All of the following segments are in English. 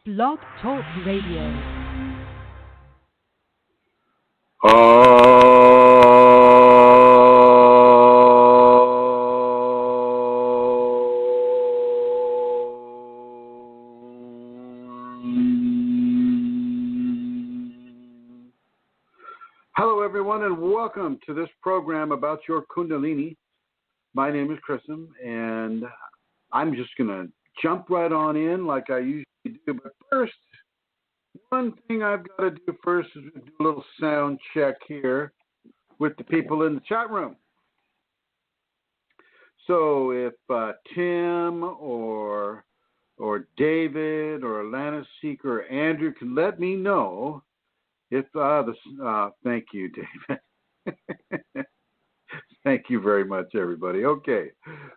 Blog Talk Radio. Hello, everyone, and welcome to this program about your Kundalini. My name is Chrism, and I'm just going to jump right on in like I usually do. But first, one thing I've got to do first is do a little sound check here with the people in the chat room. So if Tim or David or Alana Seeker or Andrew can let me know if thank you, David. Thank you very much, everybody. Okay,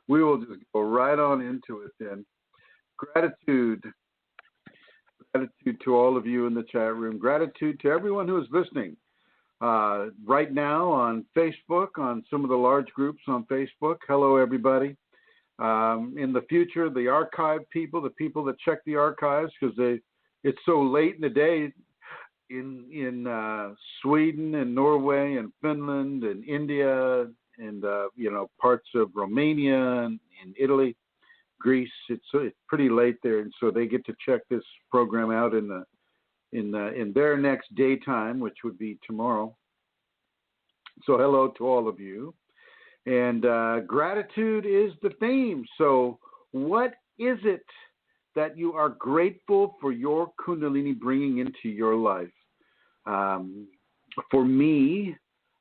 we will just go right on into it then. Gratitude to all of you in the chat room. Gratitude to everyone who is listening right now on Facebook, on some of the large groups on Facebook. Hello, everybody. In the future, the archive people, the people that check the archives, because it's so late in the day in Sweden and Norway and Finland and India and parts of Romania and Italy. Greece, it's pretty late there, and so they get to check this program out in their next daytime, which would be tomorrow. So hello to all of you, and gratitude is the theme. So what is it that you are grateful for your Kundalini bringing into your life? For me,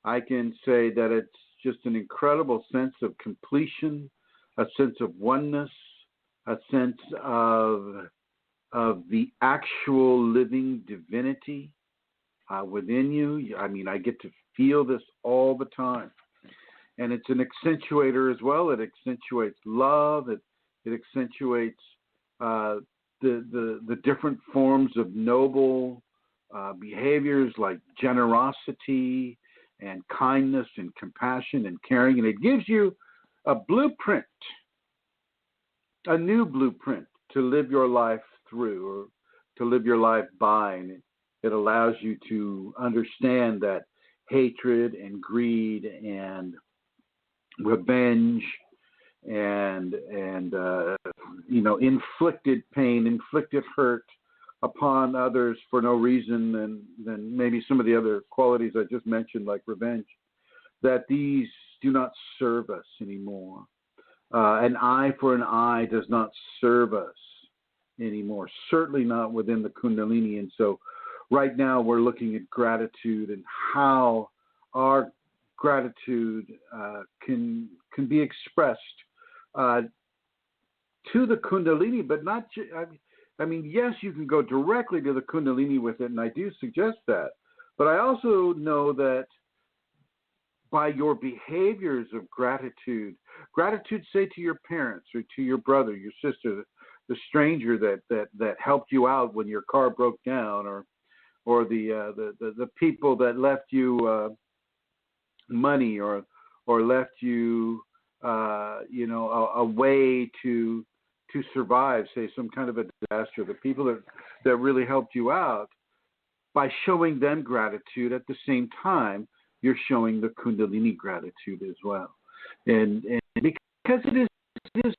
I can say that it's just an incredible sense of completion, a sense of oneness, a sense of the actual living divinity within you. I mean, I get to feel this all the time. And it's an accentuator as well. It accentuates love. It accentuates the different forms of noble behaviors like generosity and kindness and compassion and caring. And it gives you a blueprint, a new blueprint to live your life through or to live your life by. And it allows you to understand that hatred and greed and revenge and inflicted pain, inflicted hurt upon others for no reason than maybe some of the other qualities I just mentioned, like revenge, that these do not serve us anymore. An eye for an eye does not serve us anymore, certainly not within the Kundalini. And so right now we're looking at gratitude and how our gratitude can be expressed to the Kundalini, but not yes, you can go directly to the Kundalini with it, and I do suggest that. But I also know that by your behaviors of gratitude, say to your parents or to your brother, your sister, the stranger that helped you out when your car broke down, or the people that left you money or left you a way to survive, say some kind of a disaster, the people that really helped you out, by showing them gratitude at the same time, you're showing the Kundalini gratitude as well. And because it is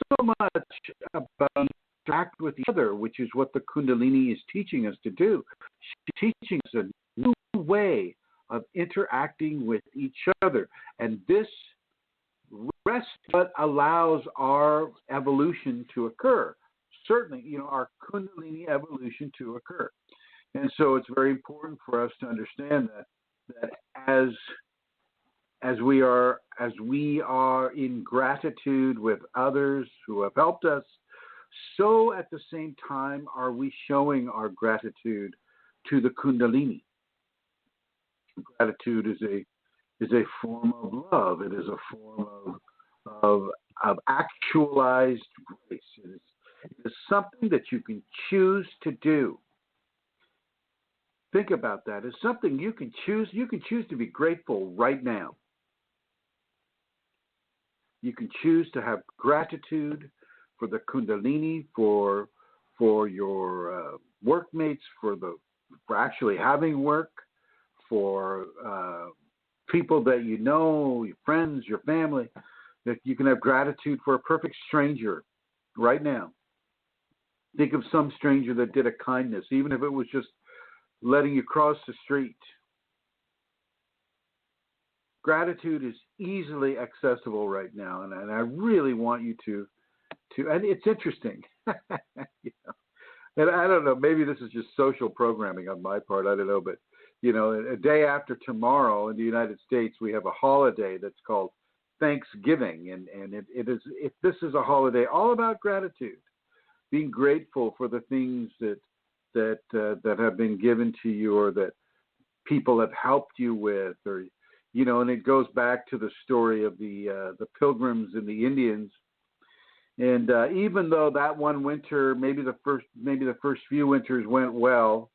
so much about interact with each other, which is what the Kundalini is teaching us to do. She's teaching us a new way of interacting with each other. And this rest but allows our evolution to occur. Certainly, our Kundalini evolution to occur. And so it's very important for us to understand that as we are in gratitude with others who have helped us, so at the same time are we showing our gratitude to the Kundalini. Gratitude is a form of love. It is a form of actualized grace. It is something that you can choose to do. Think about that. It's something you can choose. You can choose to be grateful right now. You can choose to have gratitude for the Kundalini, for for your workmates, for actually having work, for people that you know, your friends, your family, that you can have gratitude for a perfect stranger right now. Think of some stranger that did a kindness, even if it was just letting you cross the street. Gratitude is easily accessible right now, and I really want you to, and it's interesting. You know, and I don't know, maybe this is just social programming on my part, I don't know, but, you know, a day after tomorrow in the United States, we have a holiday that's called Thanksgiving, and this is a holiday all about gratitude, being grateful for the things that have been given to you, or that people have helped you with, or, you know, and it goes back to the story of the Pilgrims and the Indians. And even though that one winter, maybe the first few winters went well,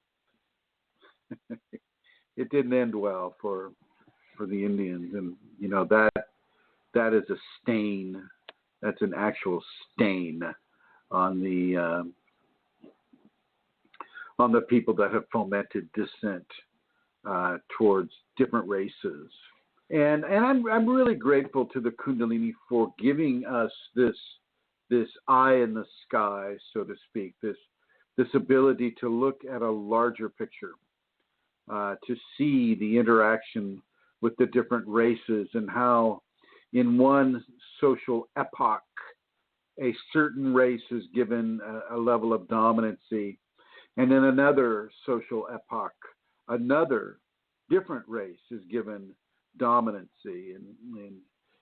it didn't end well for the Indians. And you know, that is a stain. That's an actual stain on the people that have fomented dissent towards different races. And I'm really grateful to the Kundalini for giving us this eye in the sky, so to speak, this ability to look at a larger picture, to see the interaction with the different races, and how in one social epoch a certain race is given a level of dominancy, and in another social epoch another different race is given dominancy. And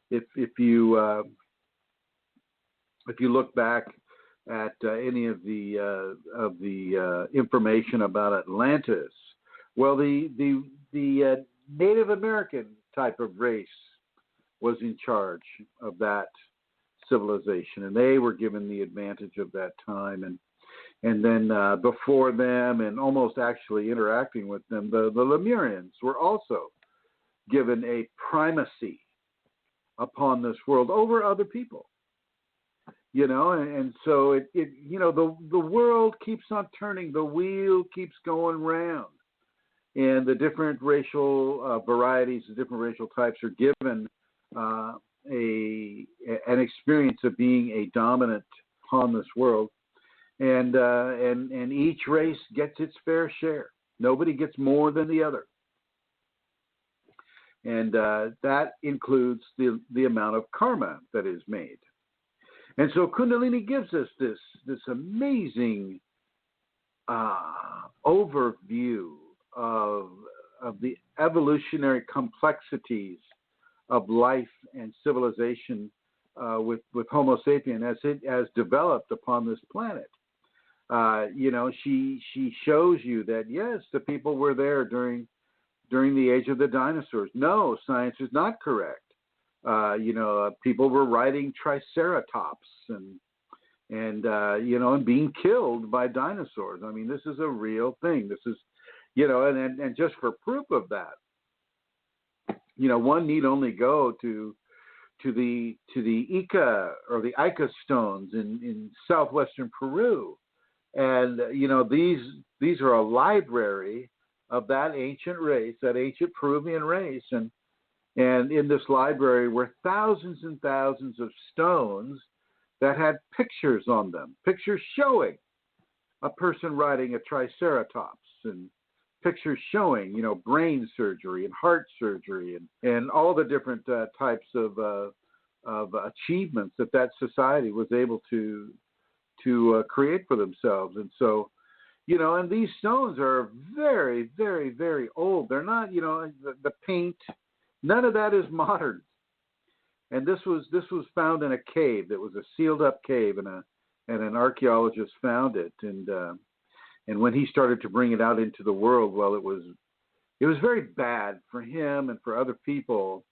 if you look back at any of the information about Atlantis, well, the Native American type of race was in charge of that civilization, and they were given the advantage of that time. And then before them, and almost actually interacting with them, the Lemurians were also given a primacy upon this world over other people. You know, and so it you know, the world keeps on turning, the wheel keeps going round, and the different racial varieties, the different racial types are given an experience of being a dominant upon this world, and each race gets its fair share. Nobody gets more than the other, and that includes the amount of karma that is made. And so Kundalini gives us this amazing overview of the evolutionary complexities of life and civilization with Homo sapien as it has developed upon this planet. You know, she shows you that yes, the people were there during the age of the dinosaurs. No, science is not correct. You know, people were riding triceratops and you know, and being killed by dinosaurs. I mean, this is a real thing. This is, you know, and just for proof of that, you know, one need only go to the Ica or the Ica stones in southwestern Peru, and you know, these are a library of that ancient race, that ancient Peruvian race, and in this library were thousands and thousands of stones that had pictures on them, pictures showing a person riding a triceratops, and pictures showing, you know, brain surgery and heart surgery and all the different types of achievements that society was able to create for themselves. And so, you know, and these stones are very, very, very old. They're not, you know, the paint, none of that is modern. And this was found in a cave. That was a sealed up cave, and an archaeologist found it. And when he started to bring it out into the world, well, it was very bad for him and for other people.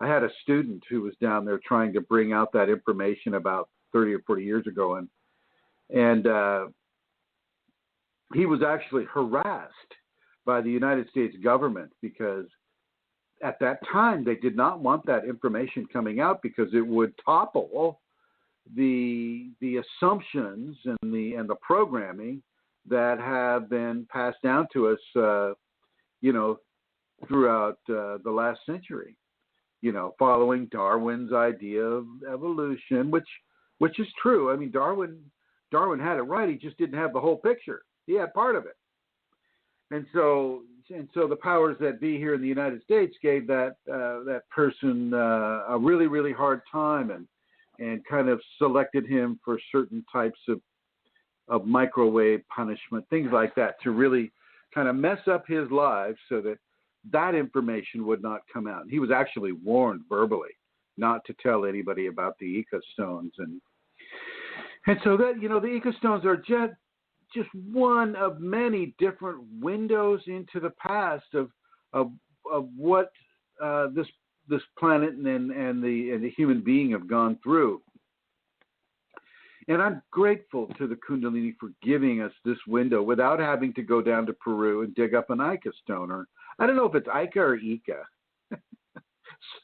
I had a student who was down there trying to bring out that information about 30 or 40 years ago, and he was actually harassed by the United States government because at that time they did not want that information coming out because it would topple the assumptions and the programming that have been passed down to us, throughout the last century. Following Darwin's idea of evolution, which is true. I mean, Darwin had it right. He just didn't have the whole picture. He had part of it. And so the powers that be here in the United States gave that person a really, really hard time and kind of selected him for certain types of microwave punishment, things like that, to really kind of mess up his life so that information would not come out. And he was actually warned verbally not to tell anybody about the ecostones. And so that, the ecostones are just one of many different windows into the past of what this planet and the human being have gone through. And I'm grateful to the Kundalini for giving us this window without having to go down to Peru and dig up an Ica stone. Or I don't know if it's Ica or Ica.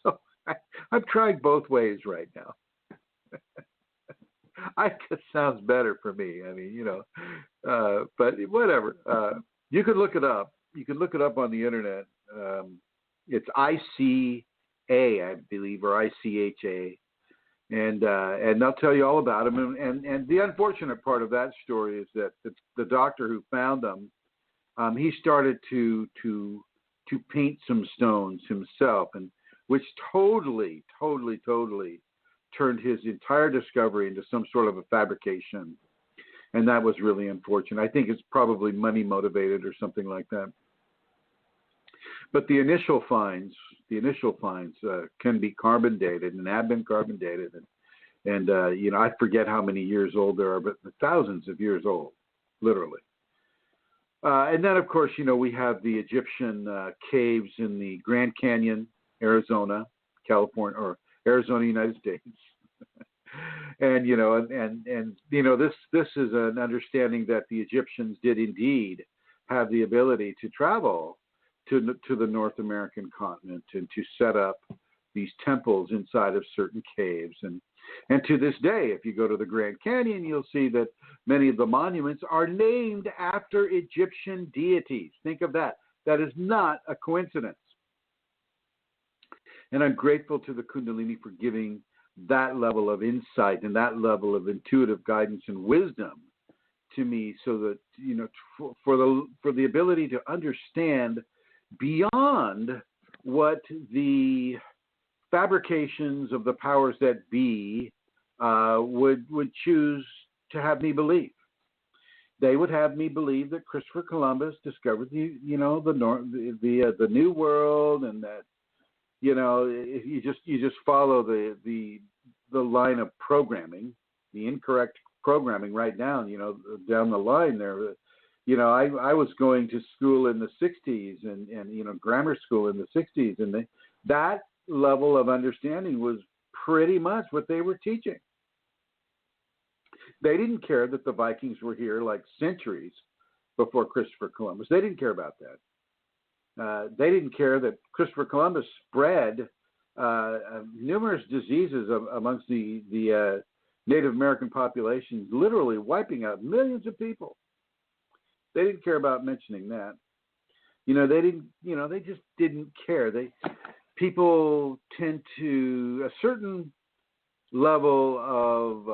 So I've tried both ways right now. Ica sounds better for me. I mean, but whatever. You can look it up. You can look it up on the internet. It's ICA, I believe, or ICHA. And they'll tell you all about them. And the unfortunate part of that story is that the doctor who found them, he started to paint some stones himself, and which totally turned his entire discovery into some sort of a fabrication. And that was really unfortunate. I think it's probably money motivated or something like that. But the initial finds can be carbon dated and have been carbon dated, and I forget how many years old there are, but thousands of years old, literally. And then, of course, we have the Egyptian caves in the Grand Canyon, Arizona, California, or Arizona, United States. And this is an understanding that the Egyptians did indeed have the ability to travel to the North American continent and to set up these temples inside of certain caves. And to this day, if you go to the Grand Canyon, you'll see that many of the monuments are named after Egyptian deities. Think of that. That is not a coincidence. And I'm grateful to the Kundalini for giving that level of insight and that level of intuitive guidance and wisdom to me, so that for the ability to understand beyond what the fabrications of the powers that be would choose to have me believe. They would have me believe that Christopher Columbus discovered the New World, and that if you just follow the line of programming, the incorrect programming right down the line there. I was going to school in the 60s and grammar school in the 60s, and that level of understanding was pretty much what they were teaching. They didn't care that the Vikings were here like centuries before Christopher Columbus. They didn't care about that. They didn't care that Christopher Columbus spread numerous diseases amongst the Native American populations, literally wiping out millions of people. They didn't care about mentioning that. They just didn't care. People tend to, a certain level of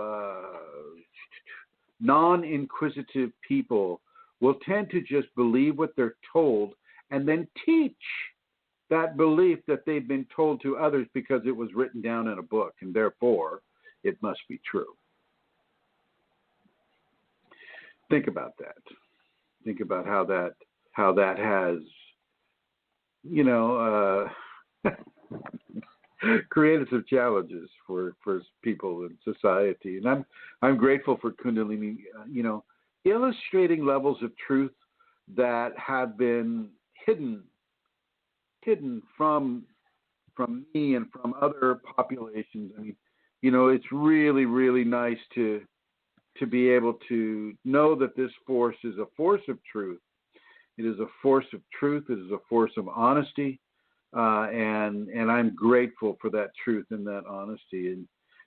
non-inquisitive people will tend to just believe what they're told and then teach that belief that they've been told to others because it was written down in a book, and therefore it must be true. Think about that. Think about how that has, created some challenges for people in society. And I'm grateful for Kundalini, illustrating levels of truth that have been hidden from me and from other populations. I mean, it's really, really nice to be able to know that this force is a force of truth. It is a force of truth. It is a force of honesty. And I'm grateful for that truth and that honesty.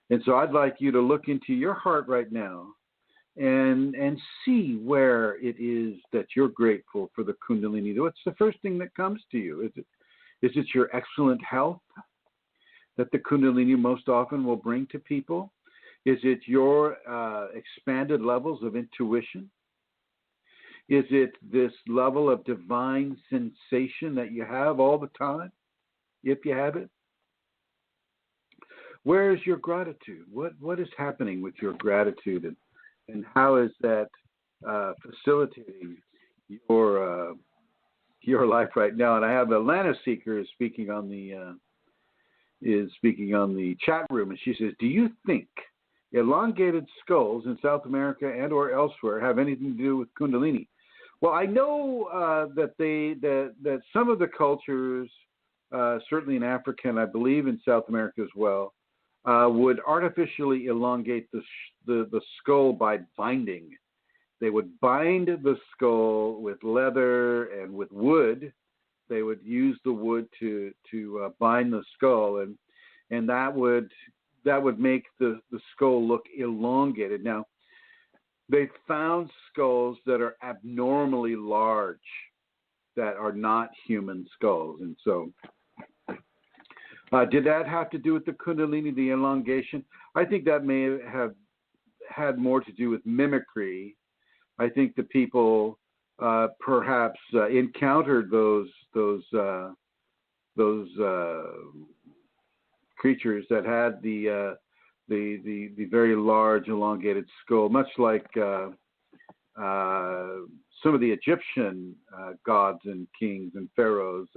And so I'd like you to look into your heart right now and see where it is that you're grateful for the Kundalini. What's the first thing that comes to you? Is it your excellent health that the Kundalini most often will bring to people? Is it your expanded levels of intuition? Is it this level of divine sensation that you have all the time, if you have it? Where is your gratitude? What is happening with your gratitude, and how is that facilitating your life right now? And I have Atlanta Seeker is speaking on the chat room, and she says, "Do you think elongated skulls in South America and or elsewhere have anything to do with Kundalini?" Well, I know that some of the cultures, certainly in Africa and I believe in South America as well, would artificially elongate the skull by binding. They would bind the skull with leather and with wood. They would use the wood to bind the skull, and that would make the skull look elongated. Now, they found skulls that are abnormally large, that are not human skulls, and so. Did that have to do with the Kundalini, the elongation? I think that may have had more to do with mimicry. I think the people perhaps encountered those creatures that had the very large elongated skull, much like some of the Egyptian gods and kings and pharaohs.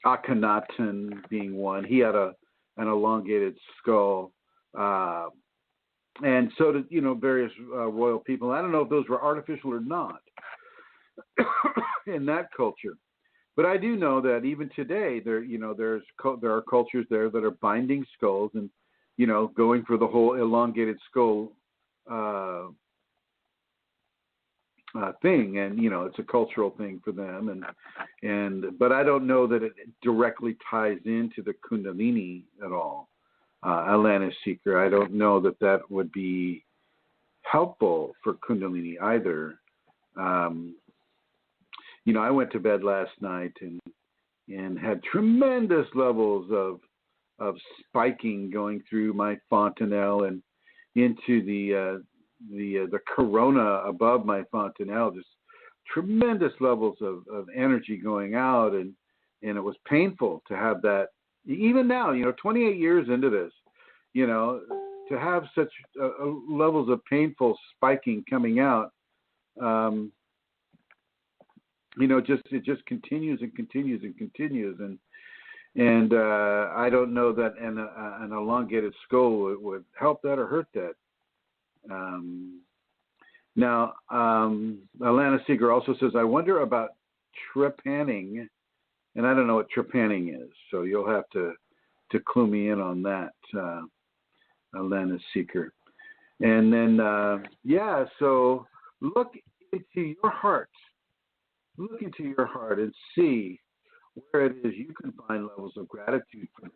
Akhenaten being one, he had an elongated skull, and so did various royal people. I don't know if those were artificial or not in that culture, but I do know that even today there are cultures there that are binding skulls and going for the whole elongated skull thing, and it's a cultural thing for them, but I don't know that it directly ties into the Kundalini at all. Atlanta Seeker, I don't know that would be helpful for Kundalini either. I went to bed last night and had tremendous levels of spiking going through my fontanelle and into the corona above my fontanelle, just tremendous levels of energy going out, and it was painful to have that. Even now, 28 years into this, to have such levels of painful spiking coming out, it just continues and continues and continues, and I don't know that an elongated skull would help that or hurt that. Now, Atlanta Seeger also says, I wonder about trepanning, and I don't know what trepanning is, so you'll have to clue me in on that, Atlanta Seeker. And then, so look into your heart. Look into your heart and see where it is you can find levels of gratitude for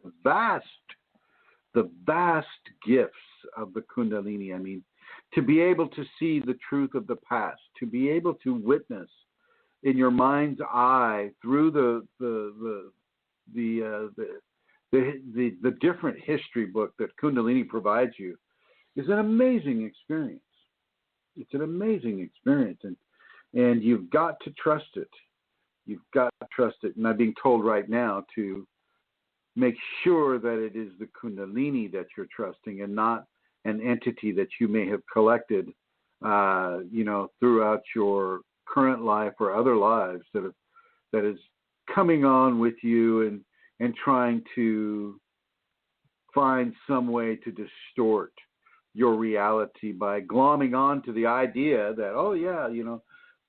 the vast gifts of the Kundalini. I mean, to be able to see the truth of the past, to be able to witness in your mind's eye through the different history book that Kundalini provides you, is an amazing experience. It's an amazing experience, and you've got to trust it. You've got to trust it. And I'm being told right now to make sure that it is the Kundalini that you're trusting and not an entity that you may have collected, throughout your current life or other lives that is coming on with you and trying to find some way to distort your reality by glomming on to the idea that,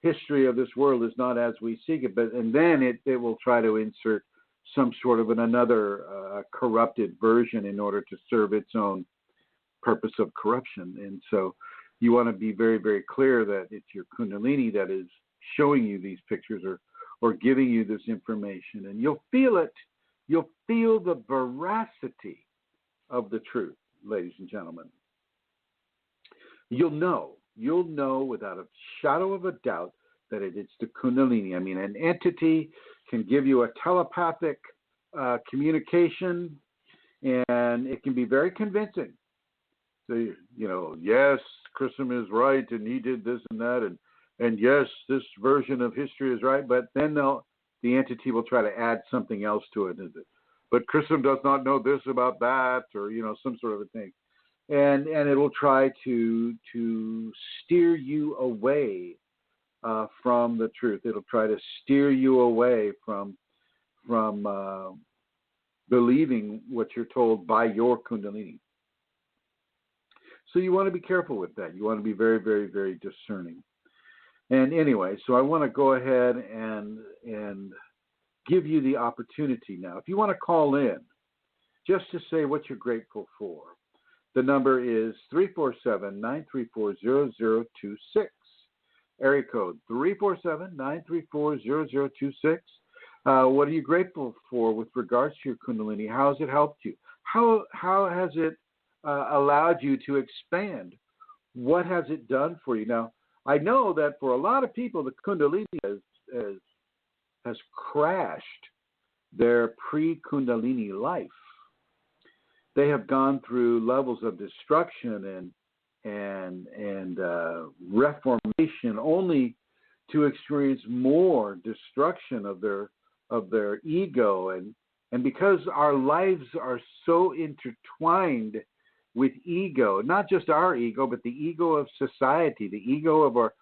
history of this world is not as we seek it, and then it will try to insert some sort of another corrupted version in order to serve its own purpose of corruption. And so you want to be very, very clear that it's your Kundalini that is showing you these pictures or giving you this information, and you'll feel it. You'll feel the veracity of the truth, ladies and gentlemen, you'll know without a shadow of a doubt that it's the Kundalini. I mean, an entity can give you a telepathic communication, and it can be very convincing. So, yes, Chrism is right, and he did this and that, and yes, this version of history is right, but then the entity will try to add something else to it. But Chrism does not know this about that, or, some sort of a thing. And it will try to steer you away from the truth. It'll try to steer you away from believing what you're told by your Kundalini. So you want to be careful with that. You want to be very, very, very discerning. And anyway, so I want to go ahead and give you the opportunity now. If you want to call in, just to say what you're grateful for, the number is 347-934-0026. Area code 347-934-0026. What are you grateful for with regards to your Kundalini? How has it helped you? How has it allowed you to expand? What has it done for you? Now, I know that for a lot of people, the Kundalini has crashed their pre-Kundalini life. They have gone through levels of destruction and reformation, only to experience more destruction of their ego, and because our lives are so intertwined with ego, not just our ego, but the ego of society, the ego of our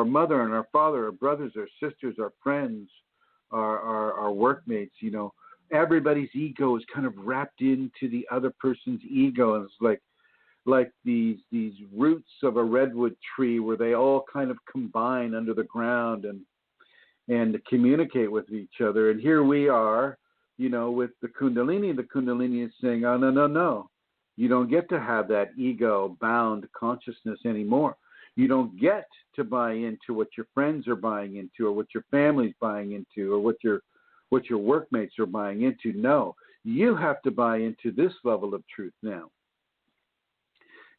mother and our father, our brothers, our sisters, our friends, our workmates. Everybody's ego is kind of wrapped into the other person's ego, and it's like these roots of a redwood tree where they all kind of combine under the ground and communicate with each other. And here we are, with the Kundalini. The Kundalini is saying, oh, no. You don't get to have that ego-bound consciousness anymore. You don't get to buy into what your friends are buying into, or what your family's buying into, or what your workmates are buying into. No, you have to buy into this level of truth now.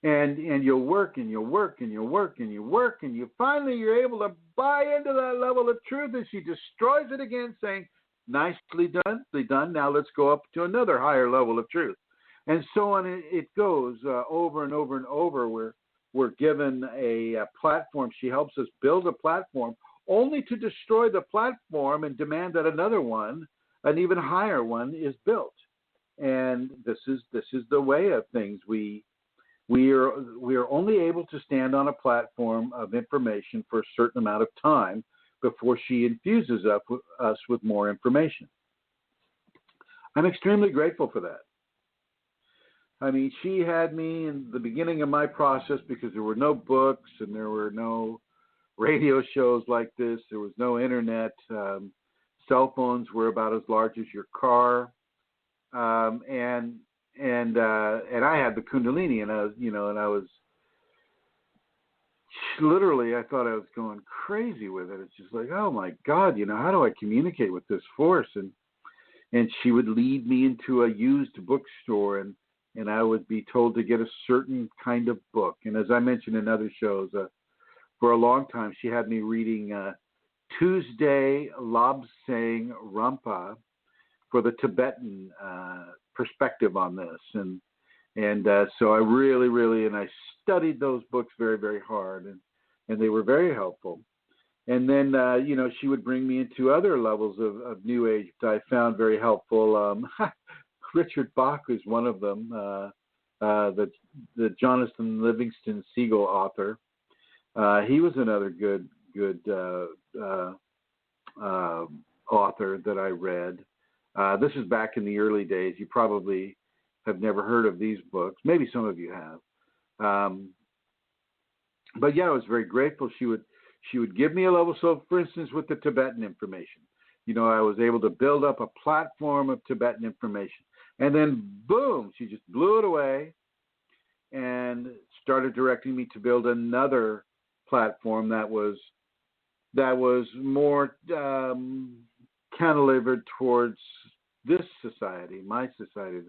And you'll work and you'll work and you'll work and you work, and you're able to buy into that level of truth, and she destroys it again, saying, nicely done. Now let's go up to another higher level of truth. And so on it goes over and over and over. We're given a platform. She helps us build a platform, only to destroy the platform and demand that another one, an even higher one, is built. And this is the way of things. We are only able to stand on a platform of information for a certain amount of time before she infuses us with more information. I'm extremely grateful for that. I mean, she had me in the beginning of my process because there were no books and there were no radio shows like this. There was no internet. Cell phones were about as large as your car, and I had the Kundalini, and I was literally, I thought I was going crazy with it. It's just like, oh my God, how do I communicate with this force? And she would lead me into a used bookstore, and I would be told to get a certain kind of book. And as I mentioned in other shows, for a long time, she had me reading Tuesday Lobsang Rampa for the Tibetan perspective on this. And so I really, and I studied those books very, very hard, and they were very helpful. And then, she would bring me into other levels of New Age that I found very helpful. Richard Bach is one of them, the Jonathan Livingston Seagull author. He was another good author that I read. This is back in the early days. You probably have never heard of these books. Maybe some of you have. But yeah, I was very grateful. She would give me a level. So, for instance, with the Tibetan information, I was able to build up a platform of Tibetan information. And then, boom, she just blew it away and started directing me to build another platform that was more cantilevered towards this society, my society,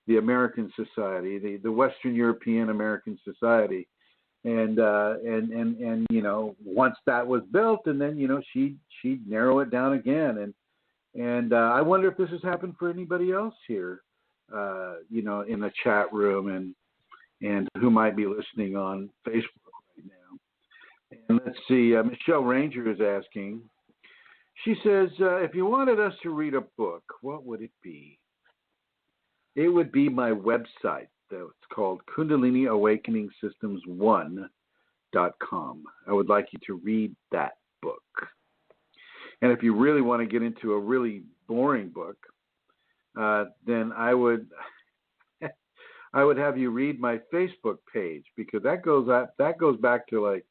the American society, the Western European American society. And once that was built, and then she'd narrow it down again, and I wonder if this has happened for anybody else here, in the chat room, and who might be listening on Facebook right now. And let's see, Michelle Ranger is asking. She says, if you wanted us to read a book, what would it be? It would be my website. It's called Kundalini Awakening Systems 1.com. I would like you to read that book. And if you really want to get into a really boring book, then I would have you read my Facebook page, because that goes back to like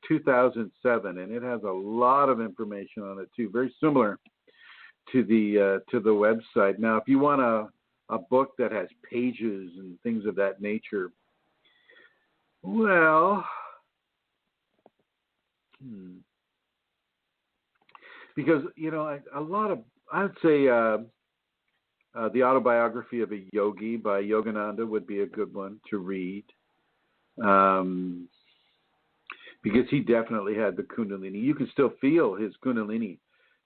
2007, and it has a lot of information on it too, very similar to the website. Now, if you want a book that has pages and things of that nature, well, because a lot of, I'd say the Autobiography of a Yogi by Yogananda would be a good one to read, because he definitely had the Kundalini. You can still feel his Kundalini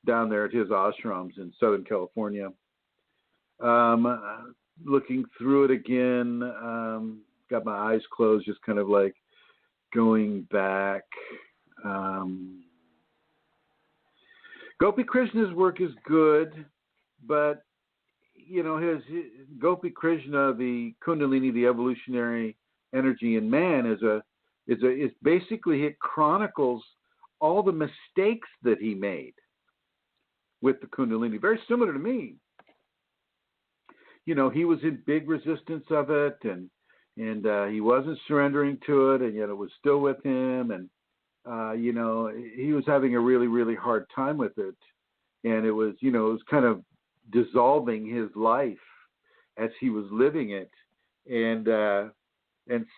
down there at his ashrams in Southern California. Looking through it again, got my eyes closed, just kind of like going back. Gopi Krishna's work is good, but his Gopi Krishna, the Kundalini, the evolutionary energy in man, is basically, it chronicles all the mistakes that he made with the Kundalini. Very similar to me. He was in big resistance of it, and he wasn't surrendering to it, and yet it was still with him, and he was having a really, really hard time with it, and it was kind of dissolving his life as he was living it, and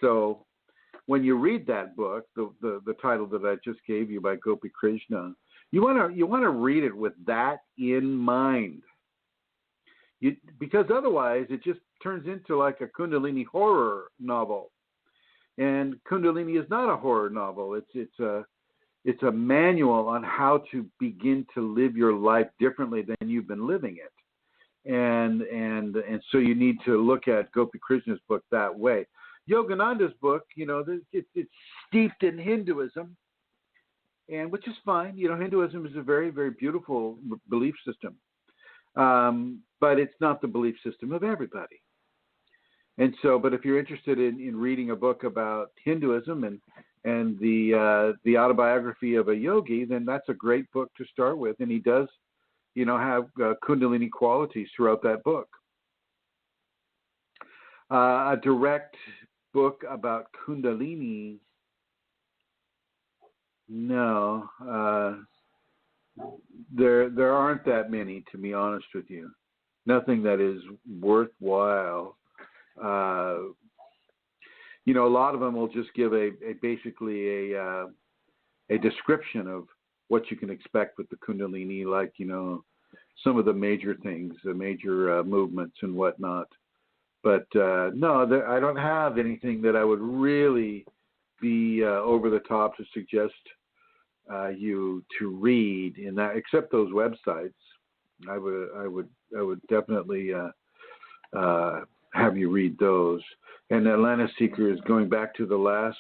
so when you read that book, the title that I just gave you by Gopi Krishna, you want to read it with that in mind. Because otherwise it just turns into like a Kundalini horror novel, and Kundalini is not a horror novel. It's a manual on how to begin to live your life differently than you've been living it, and so you need to look at Gopi Krishna's book that way. Yogananda's book, it's steeped in Hinduism, and which is fine. Hinduism is a very, very beautiful belief system. But it's not the belief system of everybody. And so, but if you're interested in reading a book about Hinduism and the Autobiography of a Yogi, then that's a great book to start with. And he does, have Kundalini qualities throughout that book. A direct book about Kundalini, no. There aren't that many, to be honest with you. Nothing that is worthwhile. A lot of them will just give basically a description of what you can expect with the Kundalini, like some of the major things, the major movements and whatnot. But no, I don't have anything that I would really be over the top to suggest you to read in that, except those websites. I would definitely have you read those. And Atlanta Seeker is going back to the last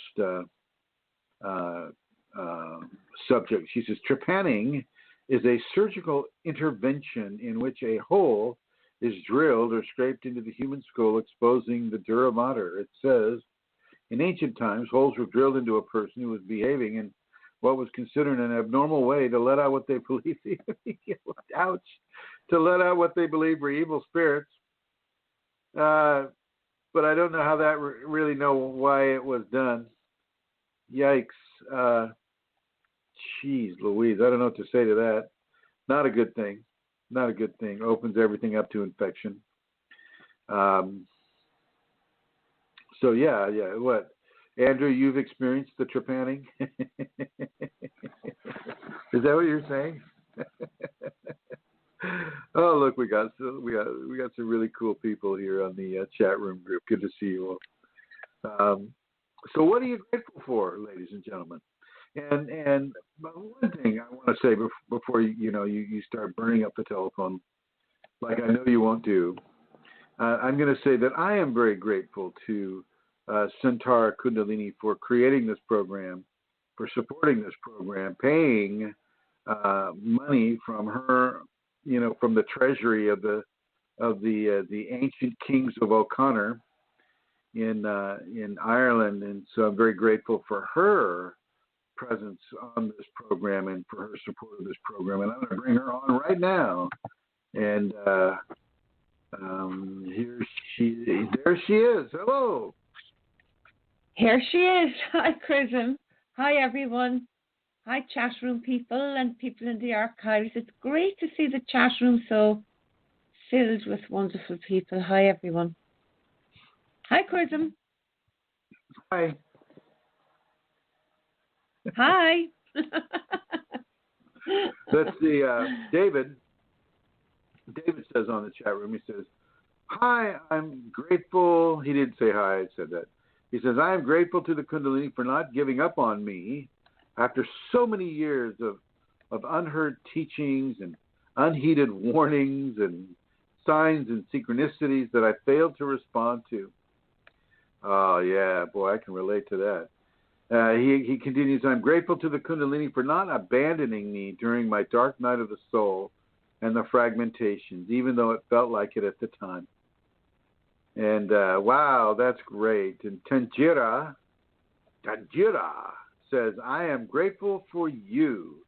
subject. She says, trepanning is a surgical intervention in which a hole is drilled or scraped into the human skull, exposing the dura mater. It says, in ancient times, holes were drilled into a person who was behaving in what was considered an abnormal way to let out what they believed. Ouch! To let out what they believed were evil spirits. But I don't know how that really know why it was done. Yikes! Jeez Louise, I don't know what to say to that. Not a good thing. Not a good thing. Opens everything up to infection. So yeah. What? Andrew, you've experienced the trepanning? Is that what you're saying? Oh, look, we got some really cool people here on the chat room group. Good to see you all. So, what are you grateful for, ladies and gentlemen? And one thing I want to say before you start burning up the telephone, like I know you won't do. I'm going to say that I am very grateful to Centaur Kundalini for creating this program, for supporting this program, paying money from her, from the treasury of the ancient kings of O'Connor in Ireland, and so I'm very grateful for her presence on this program and for her support of this program. And I'm going to bring her on right now. And there she is. Hello. Here she is. Hi, Chrism. Hi, everyone. Hi, chat room people and people in the archives. It's great to see the chat room so filled with wonderful people. Hi, everyone. Hi, Chrism. Hi. Hi. Let's see. David says on the chat room, he says, "Hi, I'm grateful." He didn't say hi, I said that. He says, "I am grateful to the Kundalini for not giving up on me after so many years of unheard teachings and unheeded warnings and signs and synchronicities that I failed to respond to." Oh, yeah, boy, I can relate to that. He continues, "I'm grateful to the Kundalini for not abandoning me during my dark night of the soul and the fragmentations, even though it felt like it at the time." And wow, that's great. And Tanjira says, "I am grateful for you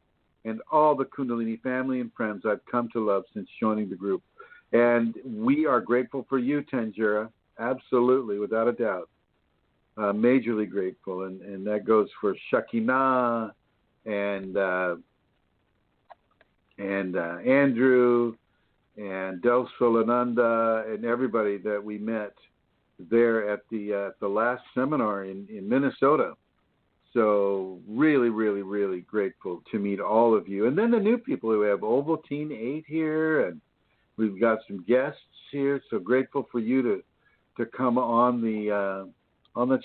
and all the Kundalini family and friends I've come to love since joining the group." And we are grateful for you, Tanjira, absolutely, without a doubt. Majorly grateful. And that goes for Shakina and Andrew and Del Solananda and everybody that we met there at the last seminar in Minnesota. So really, really, really grateful to meet all of you. And then the new people who have Ovaltine 8 here, and we've got some guests here. So grateful for you to come on the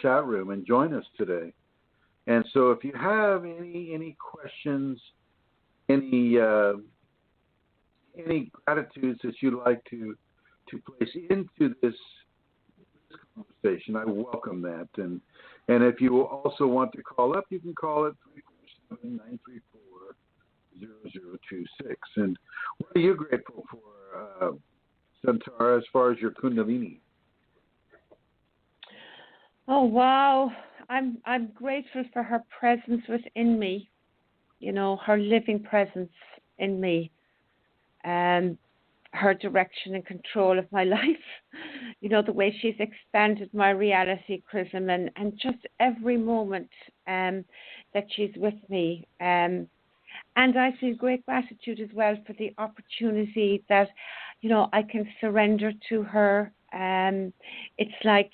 chat room and join us today. And so if you have any questions, any gratitudes that you'd like to place into this conversation, I welcome that. And if you also want to call up, you can call it 347-934-0026. And what are you grateful for, Centaur, as far as your Kundalini? Oh, wow. I'm grateful for her presence within me, her living presence in me, and her direction and control of my life. The way she's expanded my reality, Chrism, and just every moment that she's with me. And I feel great gratitude as well for the opportunity that, I can surrender to her. It's like,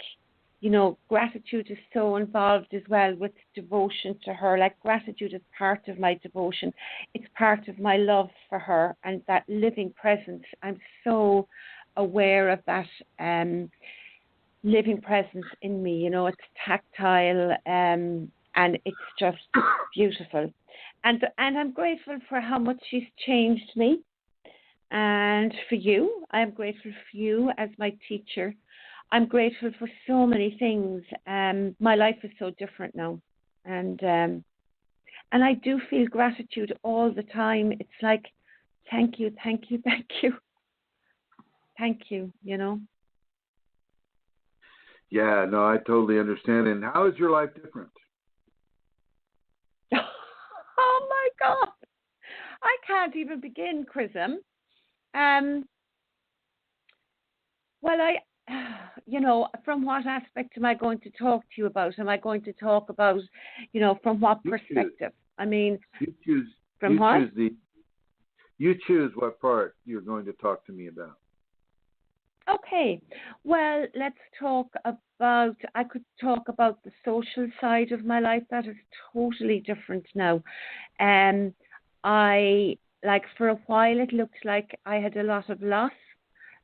gratitude is so involved as well with devotion to her. Like, gratitude is part of my devotion. It's part of my love for her and that living presence. I'm so aware of that living presence in me. It's tactile and it's just beautiful. And I'm grateful for how much she's changed me. And for you, I'm grateful for you as my teacher. I'm grateful for so many things. My life is so different now. And I do feel gratitude all the time. It's like, thank you, thank you, thank you. Thank you, Yeah, no, I totally understand. And how is your life different? Oh, my God. I can't even begin, Chrism. Well, from what aspect am I going to talk to you about? Am I going to talk about, from what perspective? I mean, you choose what part you're going to talk to me about. Okay. Well, let's talk about, I could talk about the social side of my life. That is totally different now. I like for a while, it looked like I had a lot of loss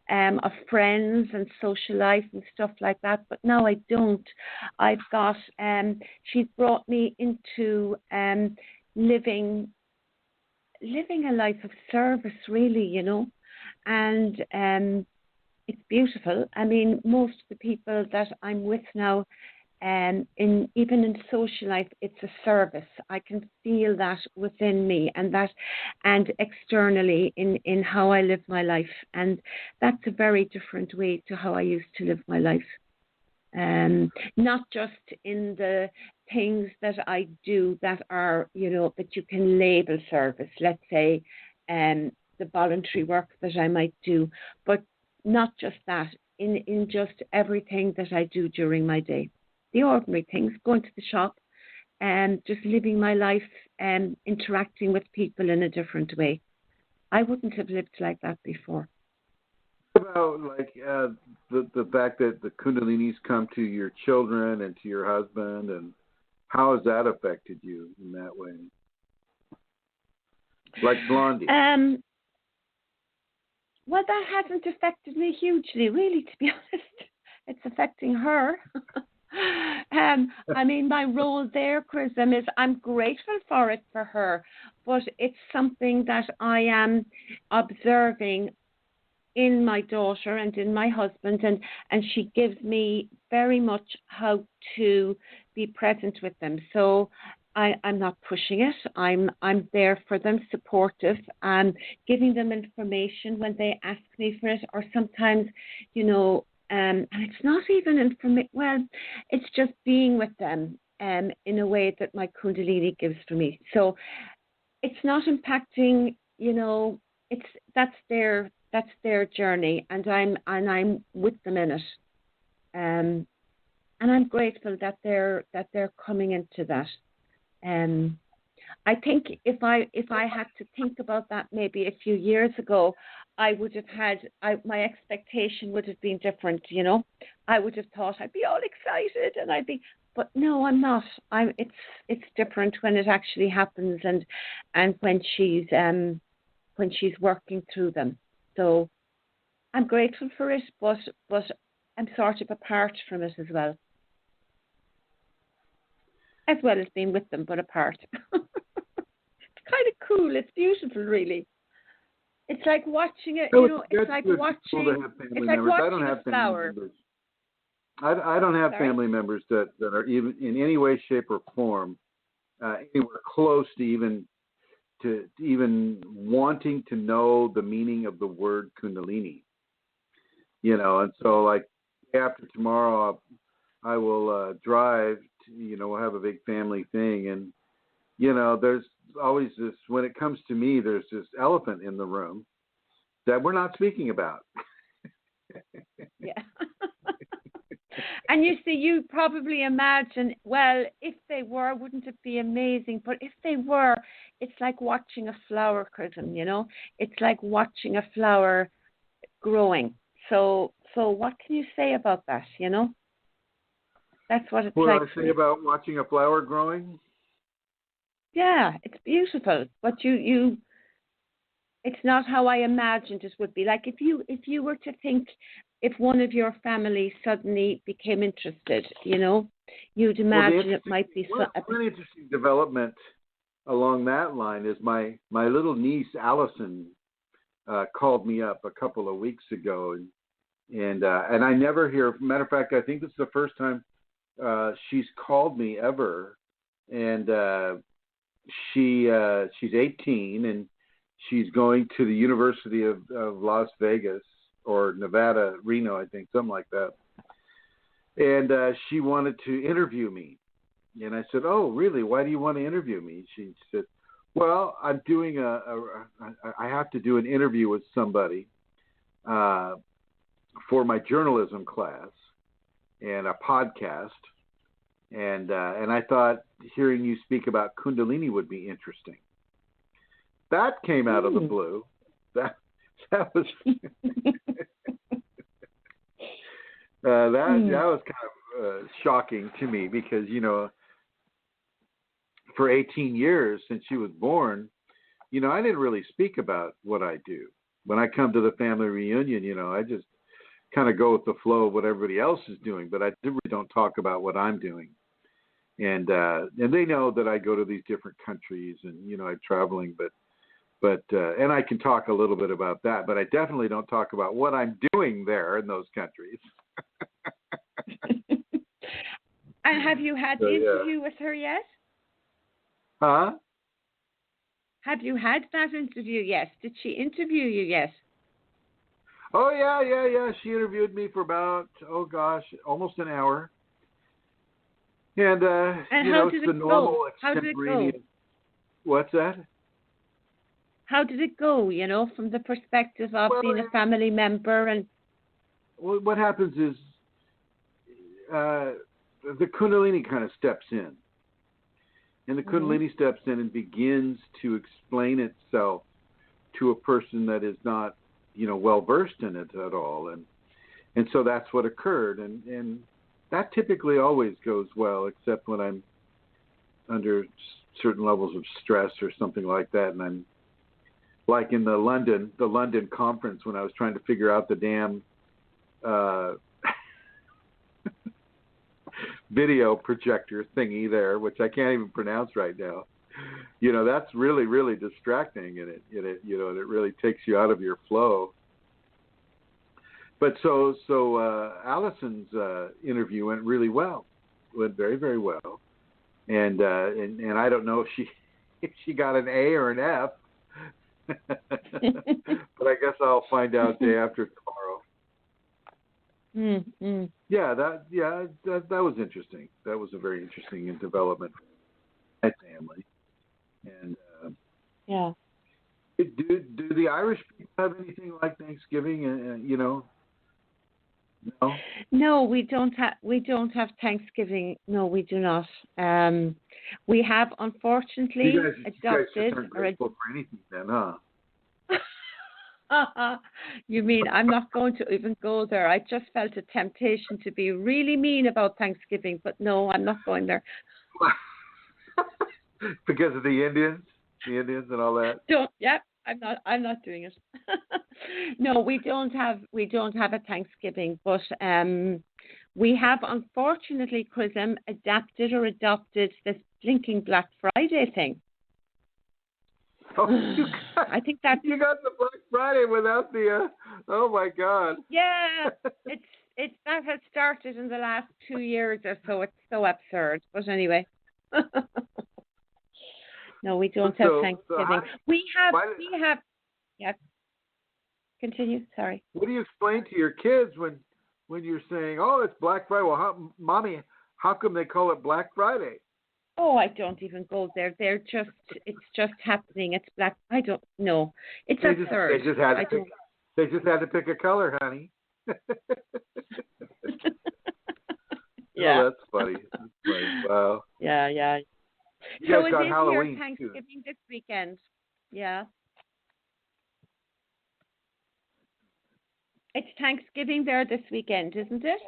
of friends and social life and stuff like that, but now I don't. I've got, she's brought me into living a life of service, really, and it's beautiful. I mean, most of the people that I'm with now, even in social life, it's a service. I can feel that within me, and externally in how I live my life, and that's a very different way to how I used to live my life. Not just in the things that I do that are, that you can label service. Let's say, the voluntary work that I might do, but not just that. In just everything that I do during my day. The ordinary things, going to the shop and just living my life and interacting with people in a different way. I wouldn't have lived like that before. What about the fact that the Kundalinis come to your children and to your husband, and how has that affected you in that way? Like Blondie. Well, that hasn't affected me hugely, really, to be honest. It's affecting her. I mean, my role there, Chrism, is I'm grateful for it for her, but it's something that I am observing in my daughter and in my husband, and she gives me very much how to be present with them. So I'm not pushing it. I'm there for them, supportive, and giving them information when they ask me for it, or sometimes, and it's not even information. Well, it's just being with them in a way that my Kundalini gives for me. So it's not impacting. That's their journey, and I'm with them in it. And I'm grateful that they're coming into that. I think if I had to think about that maybe a few years ago, I would have my expectation would have been different. I would have thought I'd be all excited but no, I'm not. It's different when it actually happens, and when she's working through them. So I'm grateful for it, but I'm sort of apart from it as well. As well as being with them, but apart. It's kind of cool. It's beautiful, really. It's like watching it. It's like watching. It's like watching a flower. I don't have family members that are even in any way, shape, or form anywhere close to even wanting to know the meaning of the word Kundalini. And so like after tomorrow, I will drive. We'll have a big family thing, and there's always this. When it comes to me, there's this elephant in the room that we're not speaking about. Yeah. And you see, you probably imagine, well, if they were, wouldn't it be amazing? But if they were, it's like watching a flower, Chrism, It's like watching a flower growing. So what can you say about that, That's what it's like. What do I say about watching a flower growing? Yeah, it's beautiful. But it's not how I imagined it would be. Like if you were to think if one of your family suddenly became interested, you'd imagine it might be one interesting development along that line is my little niece Allison called me up a couple of weeks ago, and I never hear. Matter of fact, I think this is the first time she's called me ever, and she's 18 and she's going to the University of Las Vegas or Nevada, Reno, I think, something like that. And she wanted to interview me, and I said, "Oh, really? Why do you want to interview me?" She said, "Well, I'm doing I have to do an interview with somebody for my journalism class and a podcast, and I thought hearing you speak about Kundalini would be interesting." That came out of the blue. That was that was kind of shocking to me because for 18 years since she was born, I didn't really speak about what I do. When I come to the family reunion, I just kind of go with the flow of what everybody else is doing, but I really don't talk about what I'm doing. And they know that I go to these different countries and, I'm traveling, but and I can talk a little bit about that, but I definitely don't talk about what I'm doing there in those countries. And have you had the interview with her yet? Huh? Have you had that interview yet? Did she interview you yet? Oh, yeah. She interviewed me for about, almost an hour. And how did it's the normal extemporaneous. What's that? How did it go, from the perspective of being a family member? And what happens is the Kundalini kind of steps in. And the Kundalini steps in and begins to explain itself to a person that is not, well versed in it at all. And so that's what occurred. And that typically always goes well, except when I'm under certain levels of stress or something like that. And I'm like in the London conference when I was trying to figure out the damn video projector thingy there, which I can't even pronounce right now. That's really, really distracting, and it really takes you out of your flow. But so Allison's interview went really well, went very, very well, and I don't know if she got an A or an F, but I guess I'll find out day after tomorrow. Mm-hmm. Yeah, that was interesting. That was a very interesting development for my family. And do the Irish people have anything like Thanksgiving? No. No, we don't have Thanksgiving. No, we do not. We have unfortunately adopted. You guys just aren't grateful for anything then, huh? You mean I'm not going to even go there? I just felt a temptation to be really mean about Thanksgiving, but no, I'm not going there. Because of the Indians and all that. I'm not doing it. No, we don't have a Thanksgiving, but we have unfortunately, Chrism, adopted this blinking Black Friday thing. Oh, I think that you got the Black Friday without the. Oh my God. Yeah, it's that has started in the last 2 years or so. It's so absurd. But anyway. No, we don't have Thanksgiving. We have. Yeah. Continue. Sorry. What do you explain to your kids when you're saying, "Oh, it's Black Friday"? Well, Mommy, how come they call it Black Friday? Oh, I don't even go there. It's just happening. It's black. I don't know. It's absurd. They just had to pick a color, honey. Yeah. Oh, that's funny. Wow. Yeah. You so guys got Halloween here Thanksgiving too. this weekend. Yeah. It's Thanksgiving there this weekend, isn't it?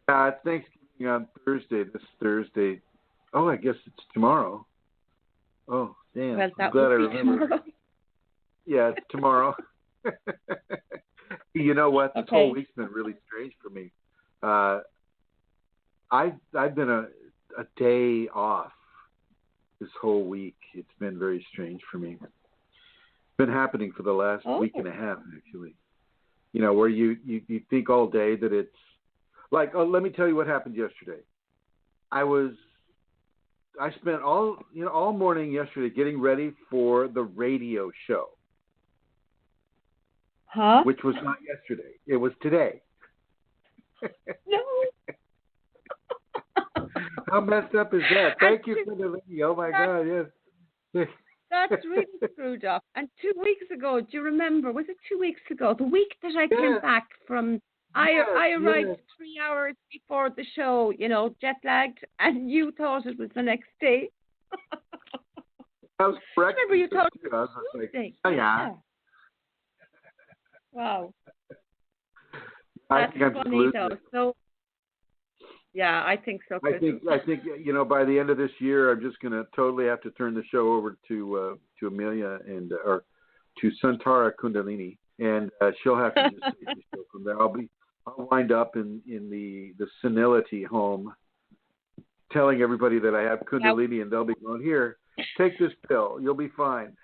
It's Thanksgiving on Thursday. This Thursday. Oh, I guess it's tomorrow. Oh, damn. Well, I'm glad I remember. Tomorrow. Yeah, it's tomorrow. You know what? This Okay. whole week's been really strange for me. I've been a day off this whole week. It's been very strange for me. It's been happening for the last week and a half, actually. Where you think all day that it's like, let me tell you what happened yesterday. I spent all morning yesterday getting ready for the radio show. Huh? Which was not yesterday. It was today. No. How messed up is that? Thank you, Kunalini. Oh my God, yes. That's really screwed up. And 2 weeks ago, do you remember? Was it 2 weeks ago? The week that I came back from, I arrived 3 hours before the show, jet lagged, and you thought it was the next day. I was correct. Remember, you thought it was Tuesday. Like, oh yeah. Wow. I That's think I'm funny though. So Yeah, I think so, Chris. I think by the end of this year, I'm just going to totally have to turn the show over to Amelia or to Santara Kundalini, and she'll have to just take the show from there. I'll wind up in the senility home, telling everybody that I have Kundalini, and they'll be going, here, take this pill, you'll be fine.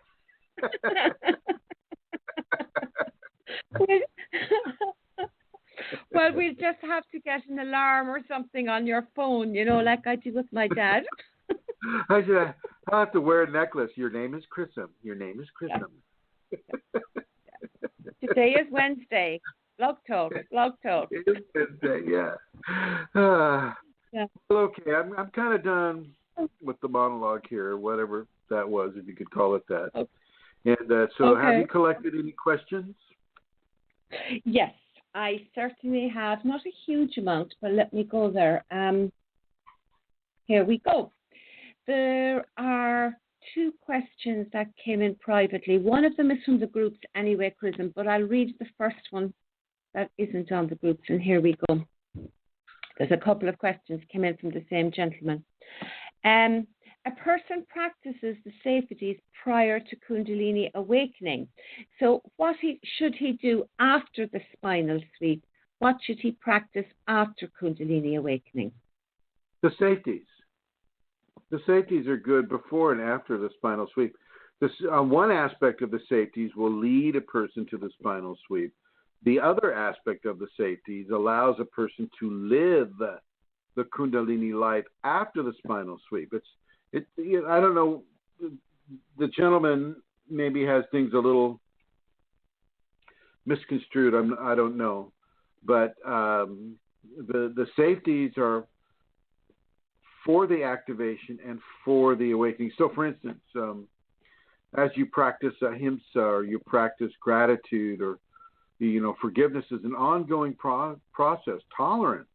Well, we'll just have to get an alarm or something on your phone, like I do with my dad. I'll have to wear a necklace. Your name is Chrism. Your name is Chrism. Yeah. Today is Wednesday. BlogTalk. It is Wednesday, yeah. Yeah. Well, okay, I'm kind of done with the monologue here, whatever that was, if you could call it that. Okay. And so have you collected any questions? Yes, I certainly have. Not a huge amount, but let me go there. Here we go. There are 2 questions that came in privately. One of them is from the groups anyway, Chrism, but I'll read the first one that isn't on the groups, and here we go. There's a couple of questions came in from the same gentleman. A person practices the safeties prior to Kundalini awakening. So what should he do after the spinal sweep? What should he practice after Kundalini awakening? The safeties. The safeties are good before and after the spinal sweep. One aspect of the safeties will lead a person to the spinal sweep. The other aspect of the safeties allows a person to live the Kundalini life after the spinal sweep. I don't know, the gentleman maybe has things a little misconstrued. I don't know, but the safeties are for the activation and for the awakening. So, for instance, as you practice ahimsa or you practice gratitude or forgiveness is an ongoing process. Tolerance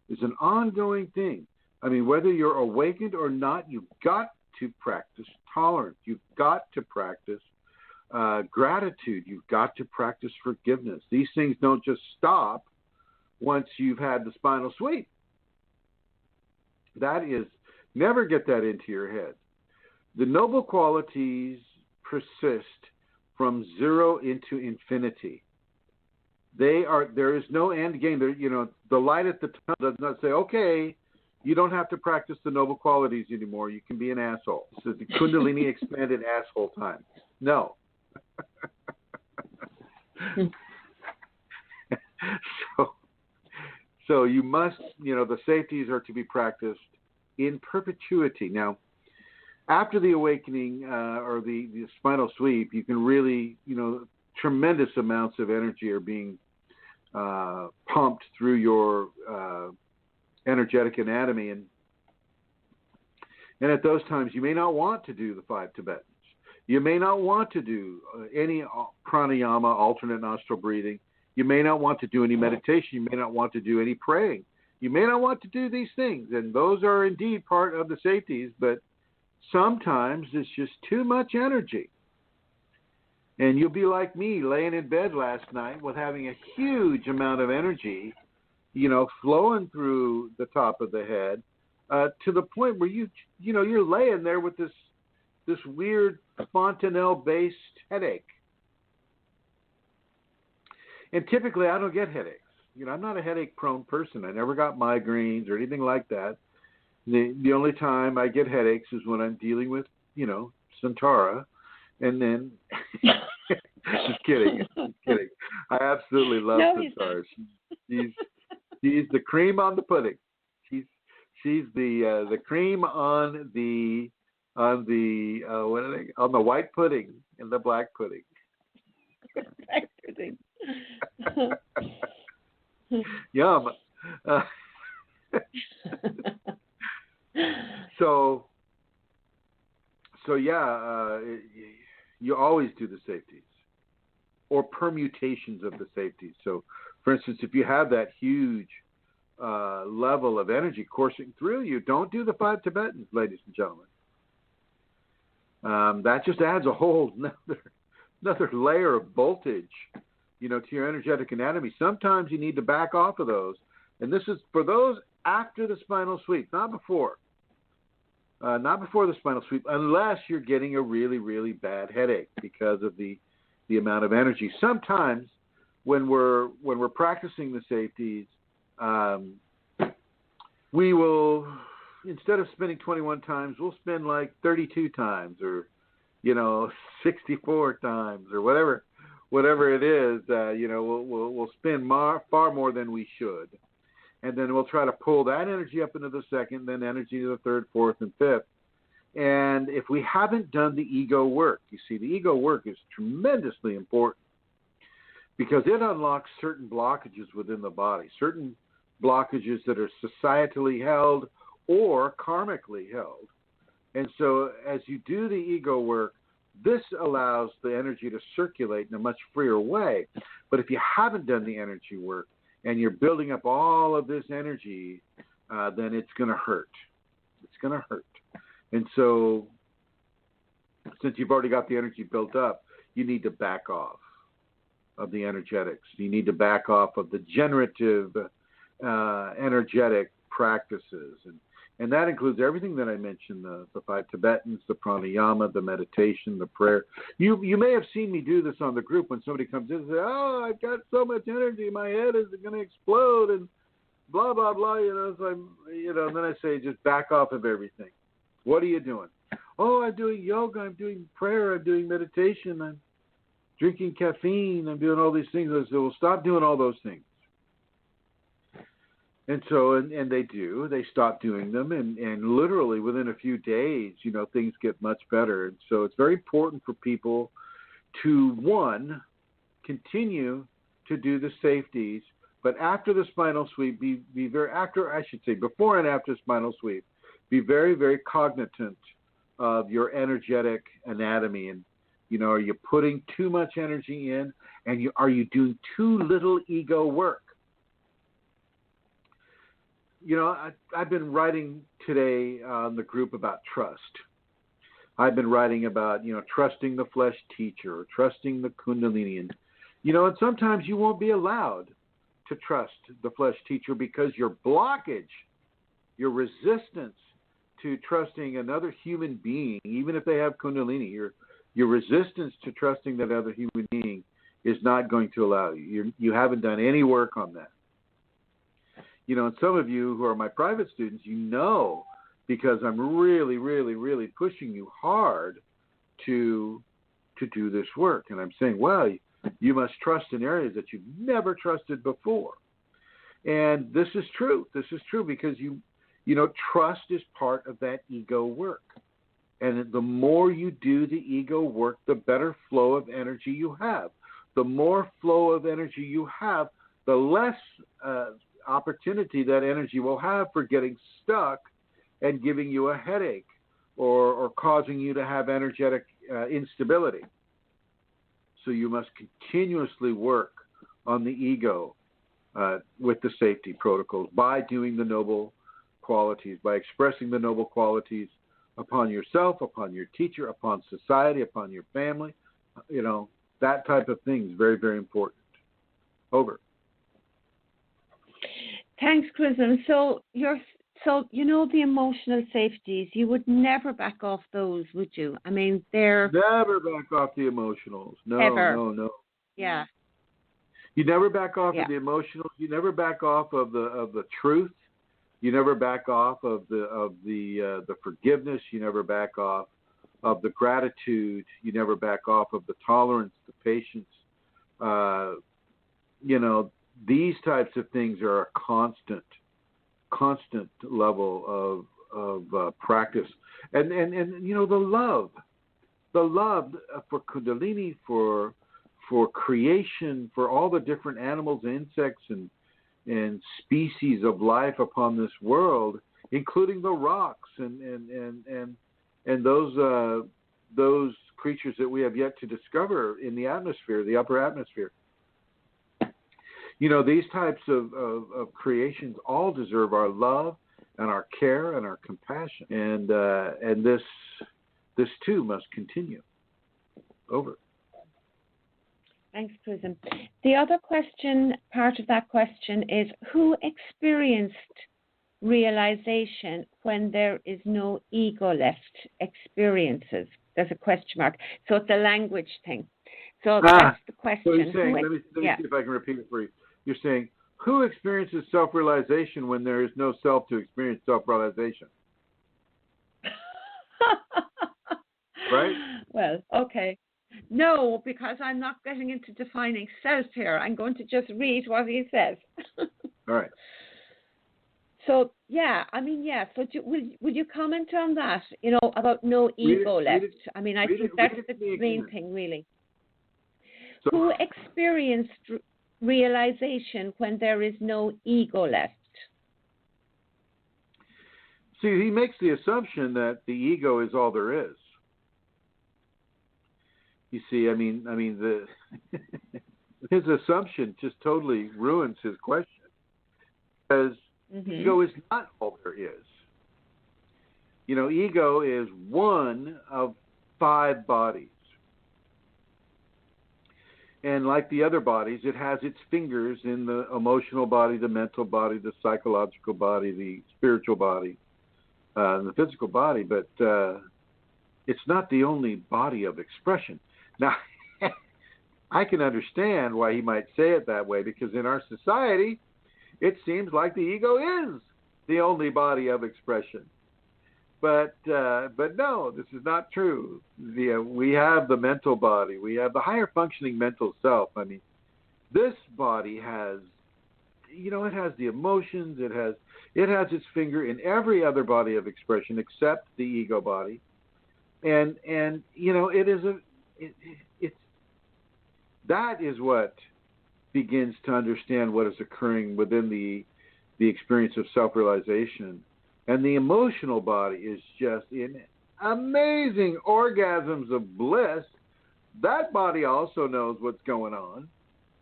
is an ongoing thing. I mean, whether you're awakened or not, you've got to practice tolerance. You've got to practice gratitude. You've got to practice forgiveness. These things don't just stop once you've had the spinal sweep. Never get that into your head. The noble qualities persist from zero into infinity. There is no end game. The light at the tunnel does not say, okay, you don't have to practice the noble qualities anymore. You can be an asshole. This is the Kundalini expanded asshole time. No. So you must, the safeties are to be practiced in perpetuity. Now, after the awakening or the spinal sweep, you can really, tremendous amounts of energy are being pumped through your energetic anatomy. And at those times, you may not want to do the 5 Tibetans. You may not want to do any pranayama, alternate nostril breathing. You may not want to do any meditation. You may not want to do any praying. You may not want to do these things. And those are indeed part of the safeties, but sometimes it's just too much energy. And you'll be like me laying in bed last night with having a huge amount of energy, flowing through the top of the head to the point where you're laying there with this weird fontanelle-based headache. And typically I don't get headaches. I'm not a headache-prone person. I never got migraines or anything like that. The only time I get headaches is when I'm dealing with, Santara. And then, just kidding. I absolutely love Santara. She's the cream on the pudding. She's the cream on the on the white pudding and the black pudding. Black pudding. Yum. So yeah, you always do the safeties or permutations of the safeties. So, for instance, if you have that huge level of energy coursing through you, don't do the 5 Tibetans, ladies and gentlemen. That just adds a whole another layer of voltage, to your energetic anatomy. Sometimes you need to back off of those. And this is for those after the spinal sweep, not before. Not before the spinal sweep, unless you're getting a really, really bad headache because of the amount of energy. Sometimes when we're practicing the safeties, we will, instead of spinning 21 times, we'll spin like 32 times, or 64 times, or whatever it is. We'll spin far more than we should. And then we'll try to pull that energy up into the second, then energy to the third, fourth, and fifth. And if we haven't done the ego work, you see, the ego work is tremendously important because it unlocks certain blockages within the body, certain blockages that are societally held or karmically held. And so as you do the ego work, this allows the energy to circulate in a much freer way. But if you haven't done the energy work, and you're building up all of this energy, then it's going to hurt. It's going to hurt. And so since you've already got the energy built up, you need to back off of the energetics. You need to back off of the generative energetic practices. And that includes everything that I mentioned, the 5 Tibetans, the pranayama, the meditation, the prayer. You may have seen me do this on the group when somebody comes in and says, oh, I've got so much energy, my head is going to explode, and blah, blah, blah. So and then I say, just back off of everything. What are you doing? Oh, I'm doing yoga, I'm doing prayer, I'm doing meditation, I'm drinking caffeine, I'm doing all these things. I say, well, stop doing all those things. And so, and they do, they stop doing them, and literally within a few days, things get much better. And so it's very important for people to, one, continue to do the safeties, but after the spinal sweep, before and after spinal sweep, be very, very cognizant of your energetic anatomy. And, are you putting too much energy in, and are you doing too little ego work? I've been writing today on the group about trust. I've been writing about, trusting the flesh teacher, or trusting the Kundalini. And sometimes you won't be allowed to trust the flesh teacher because your blockage, your resistance to trusting another human being, even if they have Kundalini, your resistance to trusting that other human being is not going to allow you. You haven't done any work on that. And some of you who are my private students, because I'm really, really, really pushing you hard to do this work. And I'm saying, well, you must trust in areas that you've never trusted before. And this is true. This is true because trust is part of that ego work. And the more you do the ego work, the better flow of energy you have. The more flow of energy you have, the less opportunity that energy will have for getting stuck and giving you a headache or causing you to have energetic instability. So you must continuously work on the ego with the safety protocols by doing the noble qualities, by expressing the noble qualities upon yourself, upon your teacher, upon society, upon your family. That type of thing is very, very important. Over. Thanks, Chrism. So the emotional safeties, you would never back off those, would you? I mean, they're never back off the emotionals. No, ever. No. Yeah. You never back off of the emotionals. You never back off of the truth. You never back off of the forgiveness. You never back off of the gratitude. You never back off of the tolerance, the patience. These types of things are a constant level of practice, and the love for Kundalini, for creation, for all the different animals, insects, and species of life upon this world, including the rocks and those creatures that we have yet to discover in the atmosphere, the upper atmosphere. These types of creations all deserve our love and our care and our compassion. And this too must continue. Over. Thanks, Chrism. The other part of that question is, who experienced realization when there is no ego left experiences. There's a question mark. So it's a language thing. So that's the question. So you're saying, let me see if I can repeat it for you. You're saying, who experiences self-realization when there is no self to experience self-realization? Right? Well, okay. No, because I'm not getting into defining self here. I'm going to just read what he says. All right. So, yeah, I mean, yeah. So, would you comment on that? You know, about no ego left. I mean, I think that's the main thing, really. So, who experienced realization when there is no ego left? See, he makes the assumption that the ego is all there is. You see, I mean, his assumption just totally ruins his question, because ego is not all there is. You know, ego is one of 5 bodies. And like the other bodies, it has its fingers in the emotional body, the mental body, the psychological body, the spiritual body, and the physical body. But it's not the only body of expression. Now, I can understand why he might say it that way, because in our society, it seems like the ego is the only body of expression. But no, this is not true. We have the mental body. We have the higher functioning mental self. I mean, this body has, you know, it has the emotions. It has its finger in every other body of expression except the ego body. And you know, that is what begins to understand what is occurring within the experience of self-realization. And the emotional body is just in amazing orgasms of bliss. That body also knows what's going on.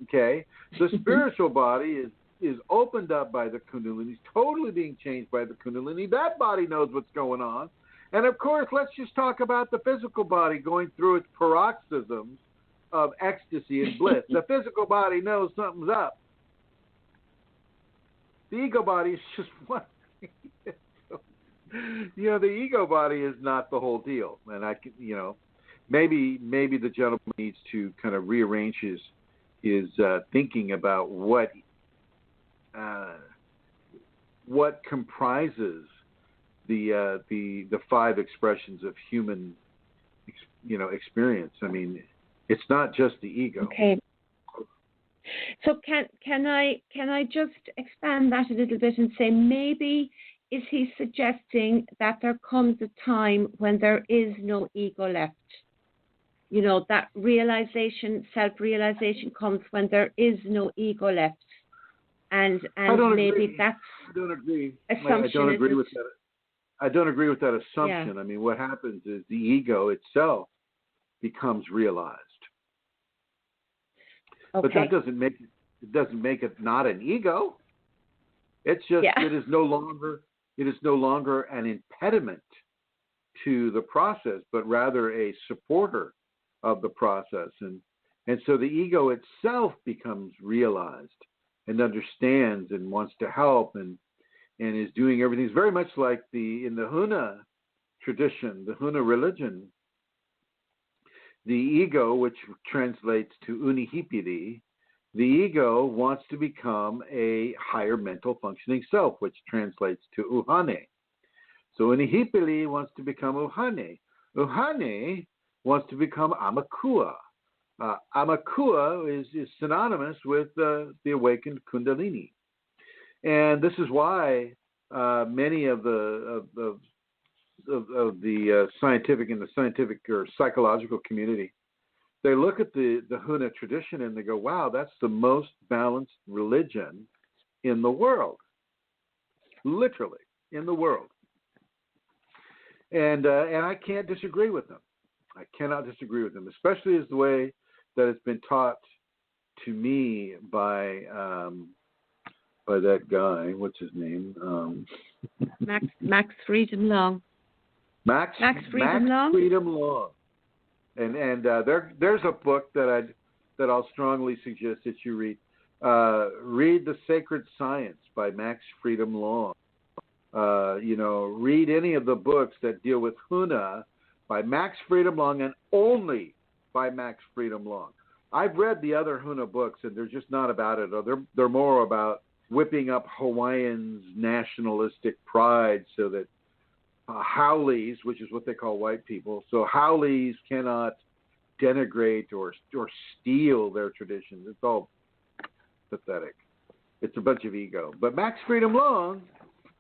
Okay? The spiritual body is opened up by the Kundalini, is totally being changed by the Kunalini. That body knows what's going on. And of course, let's just talk about the physical body going through its paroxysms of ecstasy and bliss. The physical body knows something's up. The ego body is just one. You know, the ego body is not the whole deal. And I can, you know, maybe the gentleman needs to kind of rearrange his thinking about what comprises the 5 expressions of human, you know, experience. I mean, it's not just the ego. Okay. So can I just expand that a little bit and say, maybe is he suggesting that there comes a time when there is no ego left? You know, that realization, self-realization comes when there is no ego left. And maybe agree. that's I don't agree. Assumption. I don't agree with that. I don't agree with that assumption. Yeah. I mean, what happens is the ego itself becomes realized. Okay. But that doesn't make it not an ego. It's just it is no longer an impediment to the process, but rather a supporter of the process. And so the ego itself becomes realized and understands and wants to help and is doing everything. It's very much like in the Huna tradition, the Huna religion, the ego, which translates to unihipiri, the ego wants to become a higher mental functioning self, which translates to uhane. So unihipiri wants to become uhane. Uhane wants to become amakua. Amakua is synonymous with the awakened Kundalini. And this is why many of the scientific and the scientific or psychological community, they look at the Huna tradition and they go, wow, that's the most balanced religion in the world. Literally, in the world. And I can't disagree with them. I cannot disagree with them, especially as the way that it's been taught to me by that guy. What's his name? Max Freedom Long. Max Freedom Long. And there's a book that I'll strongly suggest that you read. Read The Sacred Science by Max Freedom Long. read any of the books that deal with Huna by Max Freedom Long and only by Max Freedom Long. I've read the other Huna books, and they're just not about it. Or they're more about whipping up Hawaiians' nationalistic pride so that haoles, which is what they call white people, so haoles cannot denigrate or steal their traditions. It's all pathetic. It's a bunch of ego. But Max Freedom Long,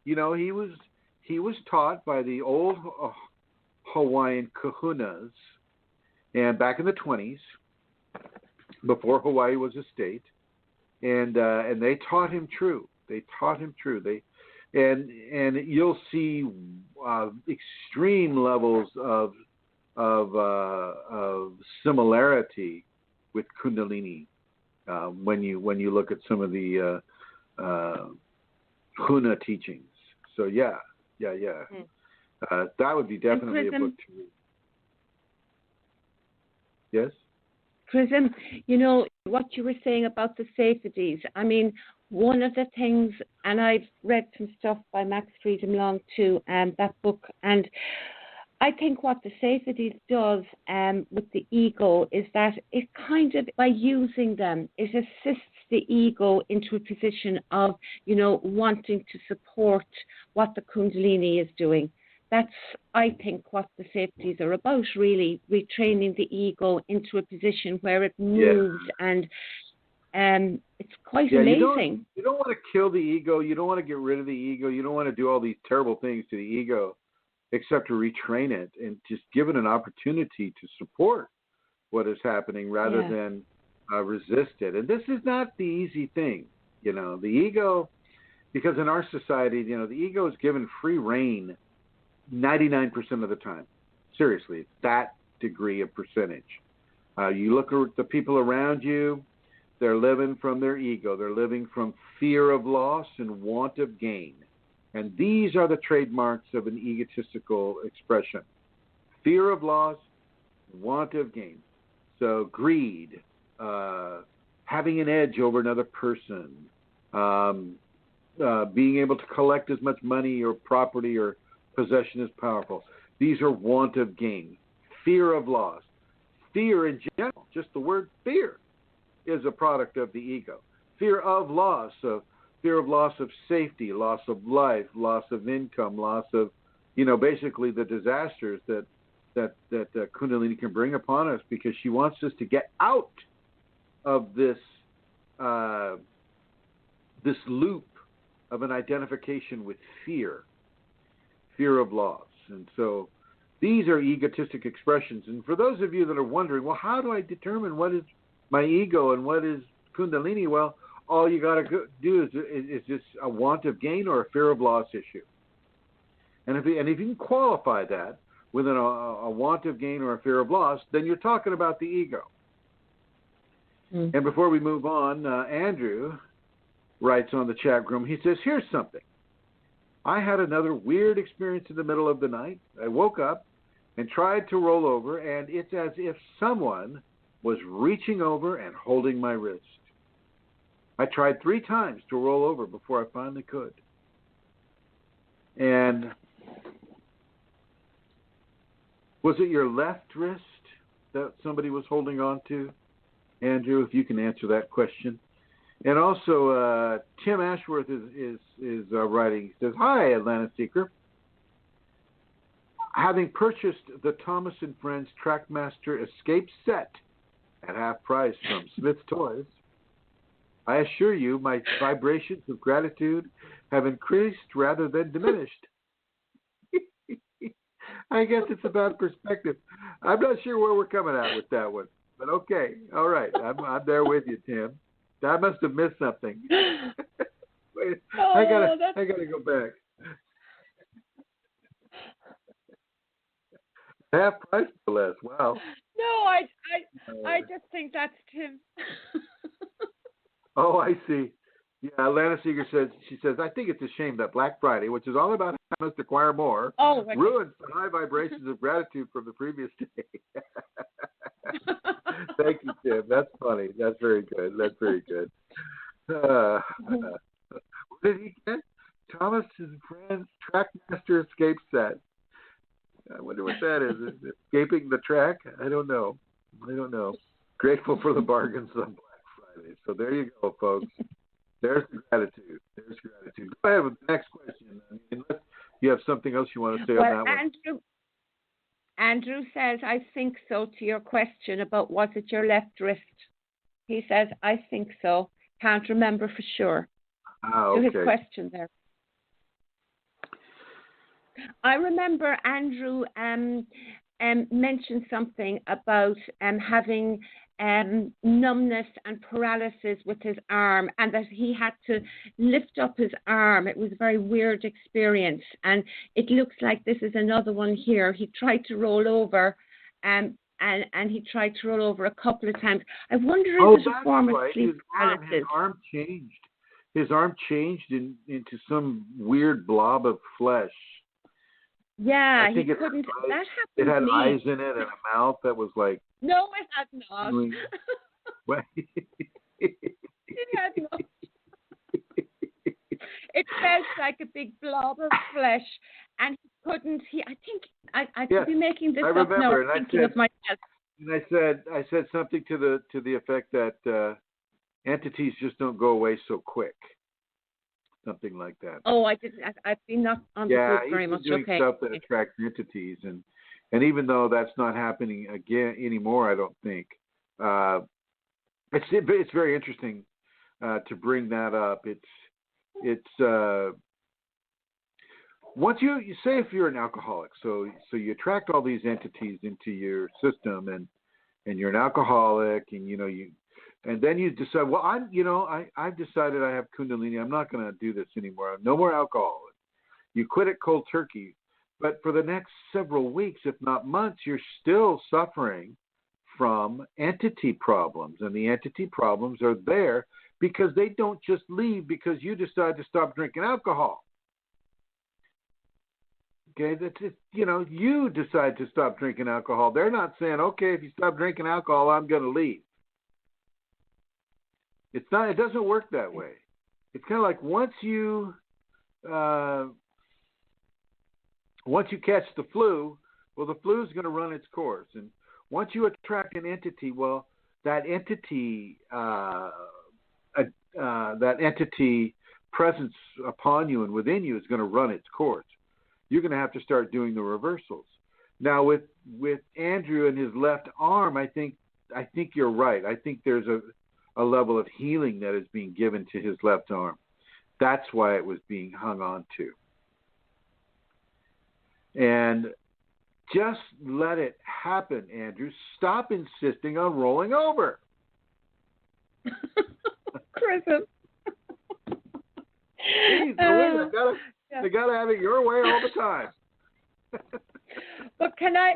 he was taught by the old Hawaiian kahunas, and back in the 20s, before Hawaii was a state, and they taught him true. And you'll see extreme levels of similarity with Kundalini when you look at some of the Huna teachings. So yeah. That would be definitely a book to read. Yes? Chrism, what you were saying about the safeties. I mean, one of the things, and I've read some stuff by Max Freedom Long too, that book, and I think what the safeties does with the ego is that it kind of, by using them, it assists the ego into a position of, wanting to support what the Kundalini is doing. That's, I think, what the safeties are about, really, retraining the ego into a position where it moves, and it's quite amazing. You don't want to kill the ego. You don't want to get rid of the ego. You don't want to do all these terrible things to the ego, except to retrain it and just give it an opportunity to support what is happening rather than resist it. And this is not the easy thing, the ego, because in our society, the ego is given free rein 99% of the time. Seriously, it's that degree of percentage. You look at the people around you, they're living from their ego. They're living from fear of loss and want of gain. And these are the trademarks of an egotistical expression. Fear of loss, want of gain. So greed, having an edge over another person, being able to collect as much money or property or possession as powerful. These are want of gain. Fear of loss. Fear in general, just the word fear, is a product of the ego. Fear of loss of safety, loss of life, loss of income, loss of, basically the disasters that Kundalini can bring upon us, because she wants us to get out of this loop of an identification with fear of loss. And so these are egotistic expressions. And for those of you that are wondering, well, how do I determine what is my ego and what is Kundalini? Well, all you got to do is this a want of gain or a fear of loss issue. And if you can qualify that within a want of gain or a fear of loss, then you're talking about the ego. Mm. And before we move on, Andrew writes on the chat room, he says, here's something. I had another weird experience in the middle of the night. I woke up and tried to roll over, and it's as if someone was reaching over and holding my wrist. I tried 3 times to roll over before I finally could. And was it your left wrist that somebody was holding on to? Andrew, if you can answer that question. And also, Tim Ashworth is writing. He says, "Hi, Atlanta Seeker. Having purchased the Thomas & Friends Trackmaster Escape set at half price from Smith's Toys, I assure you my vibrations of gratitude have increased rather than diminished." I guess it's about perspective. I'm not sure where we're coming at with that one, but okay, all right. I'm there with you, Tim. I must have missed something. Wait, I gotta go back. Half price for less. Wow. No, I just think that's Tim. Oh, I see. Yeah, Atlanta Seeger says, I think it's a shame that Black Friday, which is all about how much to acquire more, ruins the high vibrations of gratitude from the previous day. Thank you, Tim. That's funny. That's very good. What did he get? Thomas and Friends Master escape set. I wonder what that is. Is it escaping the track? I don't know. Grateful for the bargains on Black Friday. So there you go, folks. There's gratitude. Go ahead with the next question. Unless you have something else you want to say on that one. Andrew says, I think so, to your question about was it your left wrist. He says, I think so. Can't remember for sure. Okay. To his question there. I remember Andrew mentioned something about having numbness and paralysis with his arm, and that he had to lift up his arm. It was a very weird experience, and it looks like this is another one here. He tried to roll over, and he tried to roll over a couple of times. I wonder if it's a form of sleep paralysis. His arm changed. His arm changed into some weird blob of flesh. Yeah, he couldn't. That happened. It had to me. eyes in it and a mouth that was like. No, it had not. It had not. It felt like a big blob of flesh, and he couldn't. I could be making this up now. Thinking of myself. And I said something to the effect that entities just don't go away so quick. Something like that. Oh, I didn't. I've been not understood very much. Doing stuff that attracts entities, and even though that's not happening again anymore, I don't think. It's very interesting to bring that up. It's once you say if you're an alcoholic, so you attract all these entities into your system, and you're an alcoholic, and and then you decide, well, I've decided I have Kundalini. I'm not going to do this anymore. No more alcohol. You quit it cold turkey. But for the next several weeks, if not months, you're still suffering from entity problems. And the entity problems are there because they don't just leave because you decide to stop drinking alcohol. Okay, that's it. You decide to stop drinking alcohol. They're not saying, okay, if you stop drinking alcohol, I'm going to leave. It's not. It doesn't work that way. It's kind of like once you catch the flu, well, the flu is going to run its course, and once you attract an entity, well, that entity presence upon you and within you is going to run its course. You're going to have to start doing the reversals. Now, with Andrew and his left arm, I think you're right. I think there's a level of healing that is being given to his left arm. That's why it was being hung on to. And just let it happen, Andrew. Stop insisting on rolling over. Chrism. They gotta have it your way all the time. But can I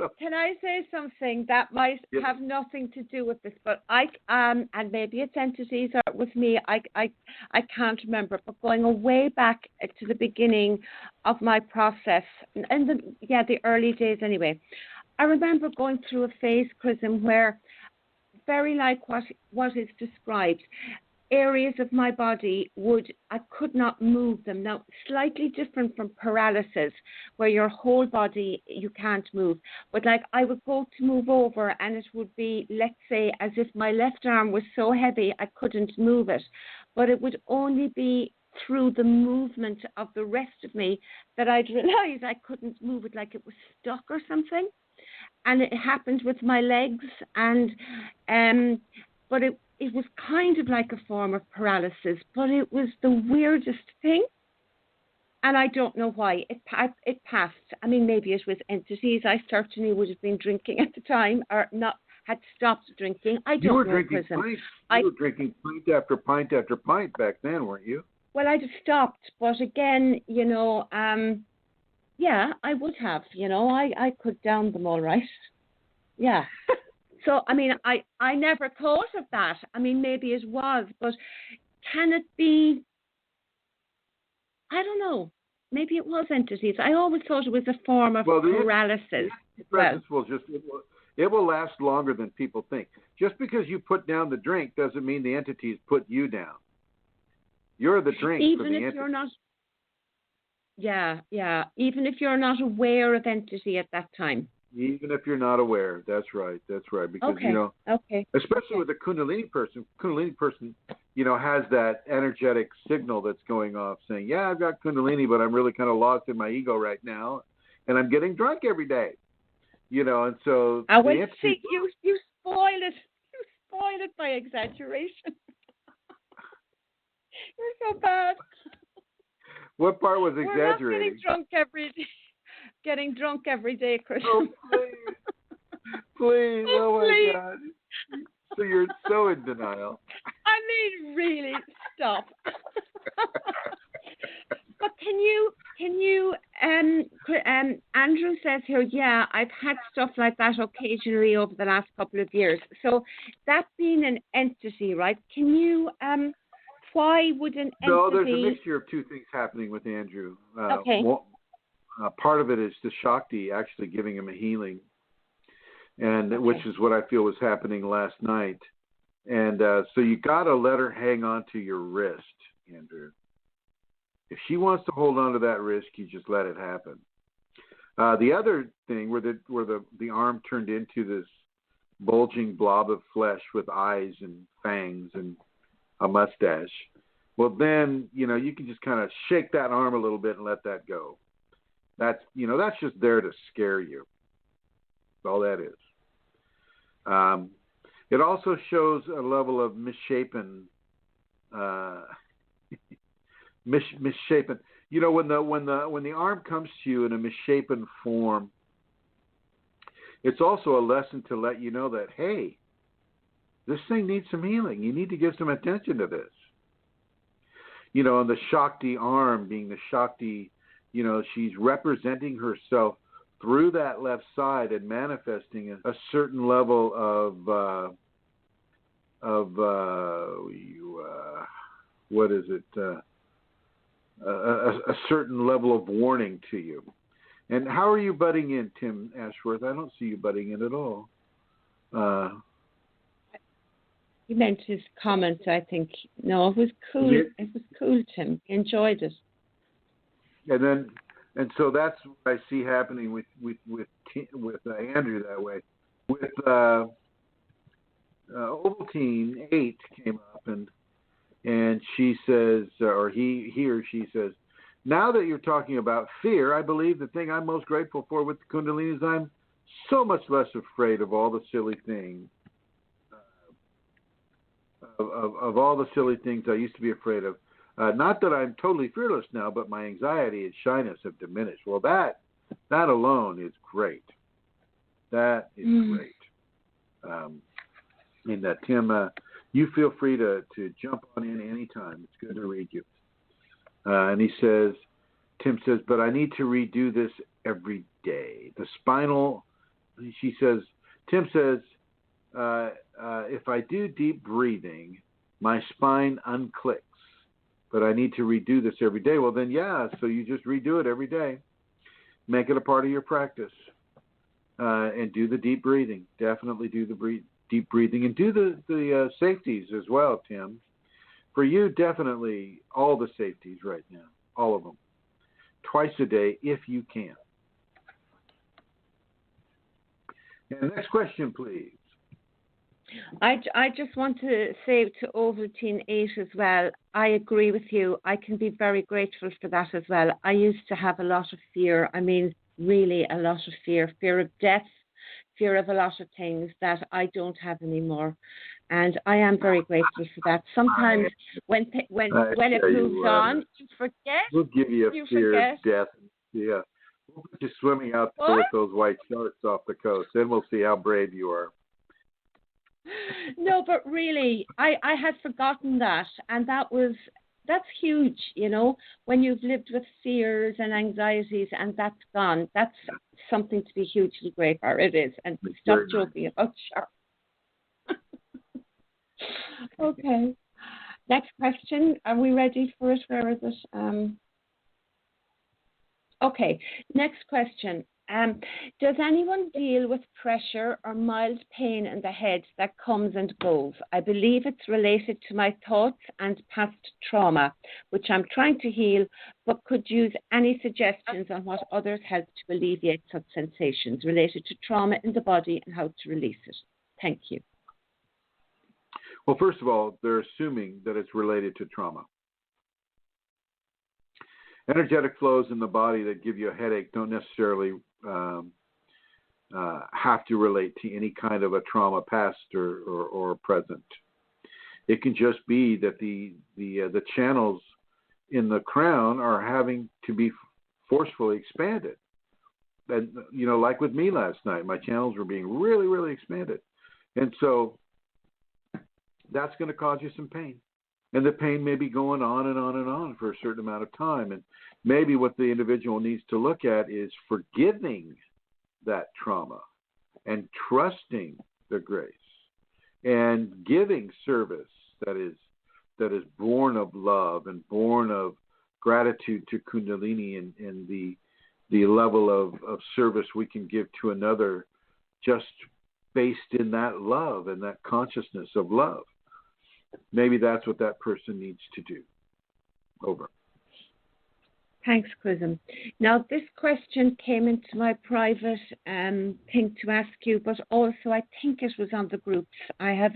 say something that might have nothing to do with this? But and maybe it's entities or with me. I can't remember. But going way back to the beginning of my process, and the early days anyway, I remember going through a phase, Chrism, where very like what is described. Areas of my body I could not move them. Now, slightly different from paralysis, where your whole body, you can't move. But like I would go to move over and it would be, let's say, as if my left arm was so heavy I couldn't move it. But it would only be through the movement of the rest of me that I'd realize I couldn't move it, like it was stuck or something. And it happened with my legs, but it was kind of like a form of paralysis, but it was the weirdest thing. And I don't know why. It passed. I mean, maybe it was entities. I certainly would have been drinking at the time, or not, had stopped drinking. I don't know. You were drinking pints. You were drinking pint after pint after pint back then, weren't you? Well, I'd have stopped. But again, yeah, I would have. I could down them all right. Yeah. So, I mean, I never thought of that. I mean, maybe it was, but can it be? I don't know. Maybe it was entities. I always thought it was a form of paralysis. It will last longer than people think. Just because you put down the drink doesn't mean the entities put you down. You're the drink for the entity. Yeah, yeah. Even if you're not aware of entity at that time. Even if you're not aware. That's right. Because, Okay. Okay. especially with a Kundalini person, has that energetic signal that's going off saying, yeah, I've got Kundalini, but I'm really kind of lost in my ego right now. And I'm getting drunk every day. And so I will see you spoil it. You spoil it by exaggeration. You're so bad. What part was We're not exaggerating? getting drunk every day, Chrism. Oh, please. Please. Oh, my God. So you're so in denial. I mean, really, stop. But can you, Andrew says here, yeah, I've had stuff like that occasionally over the last couple of years. So that being an entity, right? Can you, why would an entity... No, there's a mixture of two things happening with Andrew. Okay. Part of it is the Shakti actually giving him a healing, and which is what I feel was happening last night. And so you got to let her hang on to your wrist, Andrew. If she wants to hold on to that wrist, you just let it happen. The other thing where the arm turned into this bulging blob of flesh with eyes and fangs and a mustache, well then, you can just kind of shake that arm a little bit and let that go. That's just there to scare you. That's all that is. It also shows a level of misshapen, misshapen. When the arm comes to you in a misshapen form, it's also a lesson to let you know that, hey, this thing needs some healing. You need to give some attention to this. And the Shakti arm being the Shakti, she's representing herself through that left side and manifesting a certain level what is it? A certain level of warning to you. And how are you butting in, Tim Ashworth? I don't see you butting in at all. He meant his comment, I think. No, it was cool. Yeah. It was cool, Tim. He enjoyed it. And so that's what I see happening with Andrew that way. With Ovaltine 8 came up and she says, or he or she says, now that you're talking about fear, I believe the thing I'm most grateful for with the Kundalini is I'm so much less afraid of all the silly things. Of all the silly things I used to be afraid of. Not that I'm totally fearless now, but my anxiety and shyness have diminished. Well, that alone is great. That is great. And that, Tim, you feel free to jump on in anytime. It's good to read you. And Tim says, but I need to redo this every day. The spinal, Tim says, if I do deep breathing, my spine unclicks, but I need to redo this every day. Well, then, yeah, so you just redo it every day. Make it a part of your practice, and do the deep breathing. Definitely do the deep breathing, and do the safeties as well, Tim. For you, definitely all the safeties right now, all of them, twice a day if you can. And next question, please. I just want to say to Ovaltine 8 as well, I agree with you. I can be very grateful for that as well. I used to have a lot of fear. I mean, really a lot of fear of death, fear of a lot of things that I don't have anymore. And I am very grateful for that. Sometimes when it moves on, you forget. We'll give you a fear of death. Yeah. We'll put you swimming out there with those white sharks off the coast. Then we'll see how brave you are. No, but really, I had forgotten that, and that's huge, when you've lived with fears and anxieties and that's gone. That's something to be hugely grateful for. It is, and stop joking about sharks. Okay, next question. Are we ready for it? Where is it? Okay, next question. Does anyone deal with pressure or mild pain in the head that comes and goes? I believe it's related to my thoughts and past trauma, which I'm trying to heal, but could use any suggestions on what others help to alleviate such sensations related to trauma in the body and how to release it. Thank you. Well, first of all, they're assuming that it's related to trauma. Energetic flows in the body that give you a headache don't necessarily have to relate to any kind of a trauma, past or present. It can just be that the channels in the crown are having to be forcefully expanded. And like with me last night, my channels were being really, really expanded, and so that's going to cause you some pain. And the pain may be going on and on and on for a certain amount of time. And maybe what the individual needs to look at is forgiving that trauma and trusting the grace and giving service that is born of love and born of gratitude to Kundalini and the level of service we can give to another just based in that love and that consciousness of love. Maybe that's what that person needs to do. Over. Thanks, Chrism. Now, this question came into my private thing to ask you, but also I think it was on the groups. I have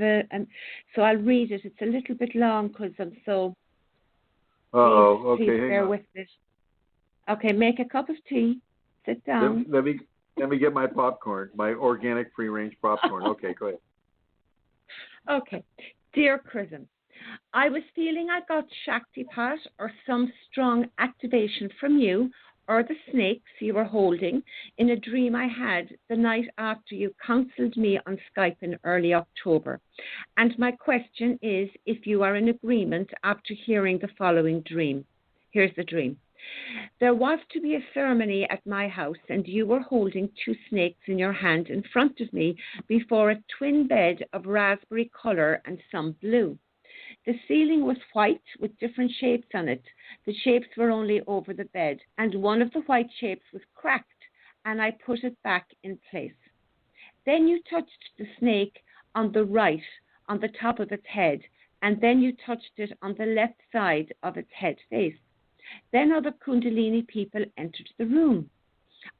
so I'll read it. It's a little bit long, Chrism, so please bear with it. Okay, make a cup of tea, sit down. Let me get my popcorn, my organic free-range popcorn. Okay, go ahead. Okay. Dear Chrism, I was feeling I got Shaktipat or some strong activation from you or the snakes you were holding in a dream I had the night after you counseled me on Skype in early October. And my question is if you are in agreement after hearing the following dream. Here's the dream. There was to be a ceremony at my house and you were holding 2 snakes in your hand in front of me before a twin bed of raspberry colour and some blue. The ceiling was white with different shapes on it. The shapes were only over the bed and one of the white shapes was cracked and I put it back in place. Then you touched the snake on the right, on the top of its head, and then you touched it on the left side of its head face. Then other Kundalini people entered the room.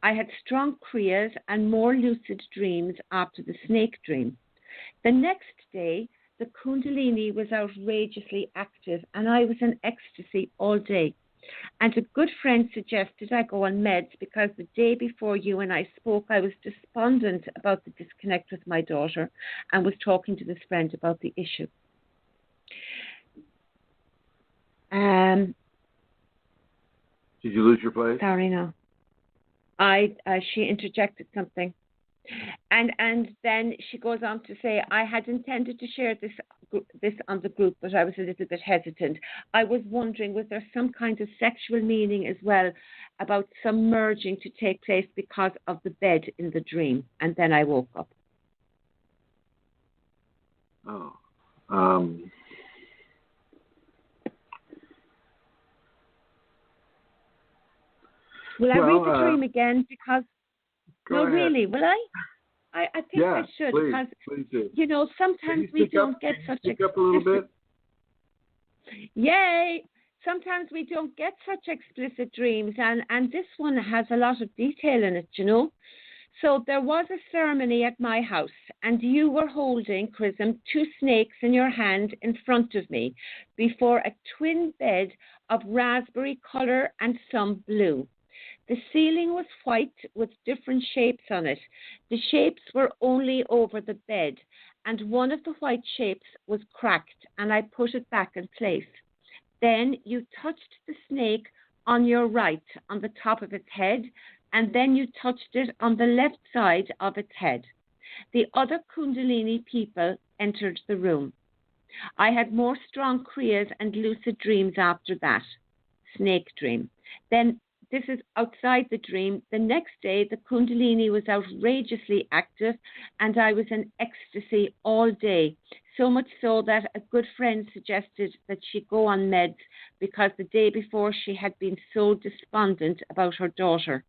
I had strong kriyas and more lucid dreams after the snake dream. The next day, the Kundalini was outrageously active and I was in ecstasy all day. And a good friend suggested I go on meds because the day before you and I spoke, I was despondent about the disconnect with my daughter and was talking to this friend about the issue. Did you lose your place? Sorry, no. She interjected something. And then she goes on to say, I had intended to share this on the group, but I was a little bit hesitant. I was wondering, was there some kind of sexual meaning as well about some merging to take place because of the bed in the dream? And then I woke up. Oh. Will I read the dream again? Because go ahead. Really, will I? I think I should please, because please do. Sometimes we don't get such speak up a little bit. Yay! Sometimes we don't get such explicit dreams, and this one has a lot of detail in it, So there was a ceremony at my house, and you were holding, Chrism, 2 snakes in your hand in front of me before a twin bed of raspberry colour and some blue. The ceiling was white with different shapes on it. The shapes were only over the bed, and one of the white shapes was cracked, and I put it back in place. Then you touched the snake on your right, on the top of its head, and then you touched it on the left side of its head. The other Kundalini people entered the room. I had more strong kriyas and lucid dreams after that. Snake dream. Then this is outside the dream. The next day, the Kundalini was outrageously active and I was in ecstasy all day. So much so that a good friend suggested that she go on meds because the day before she had been so despondent about her daughter.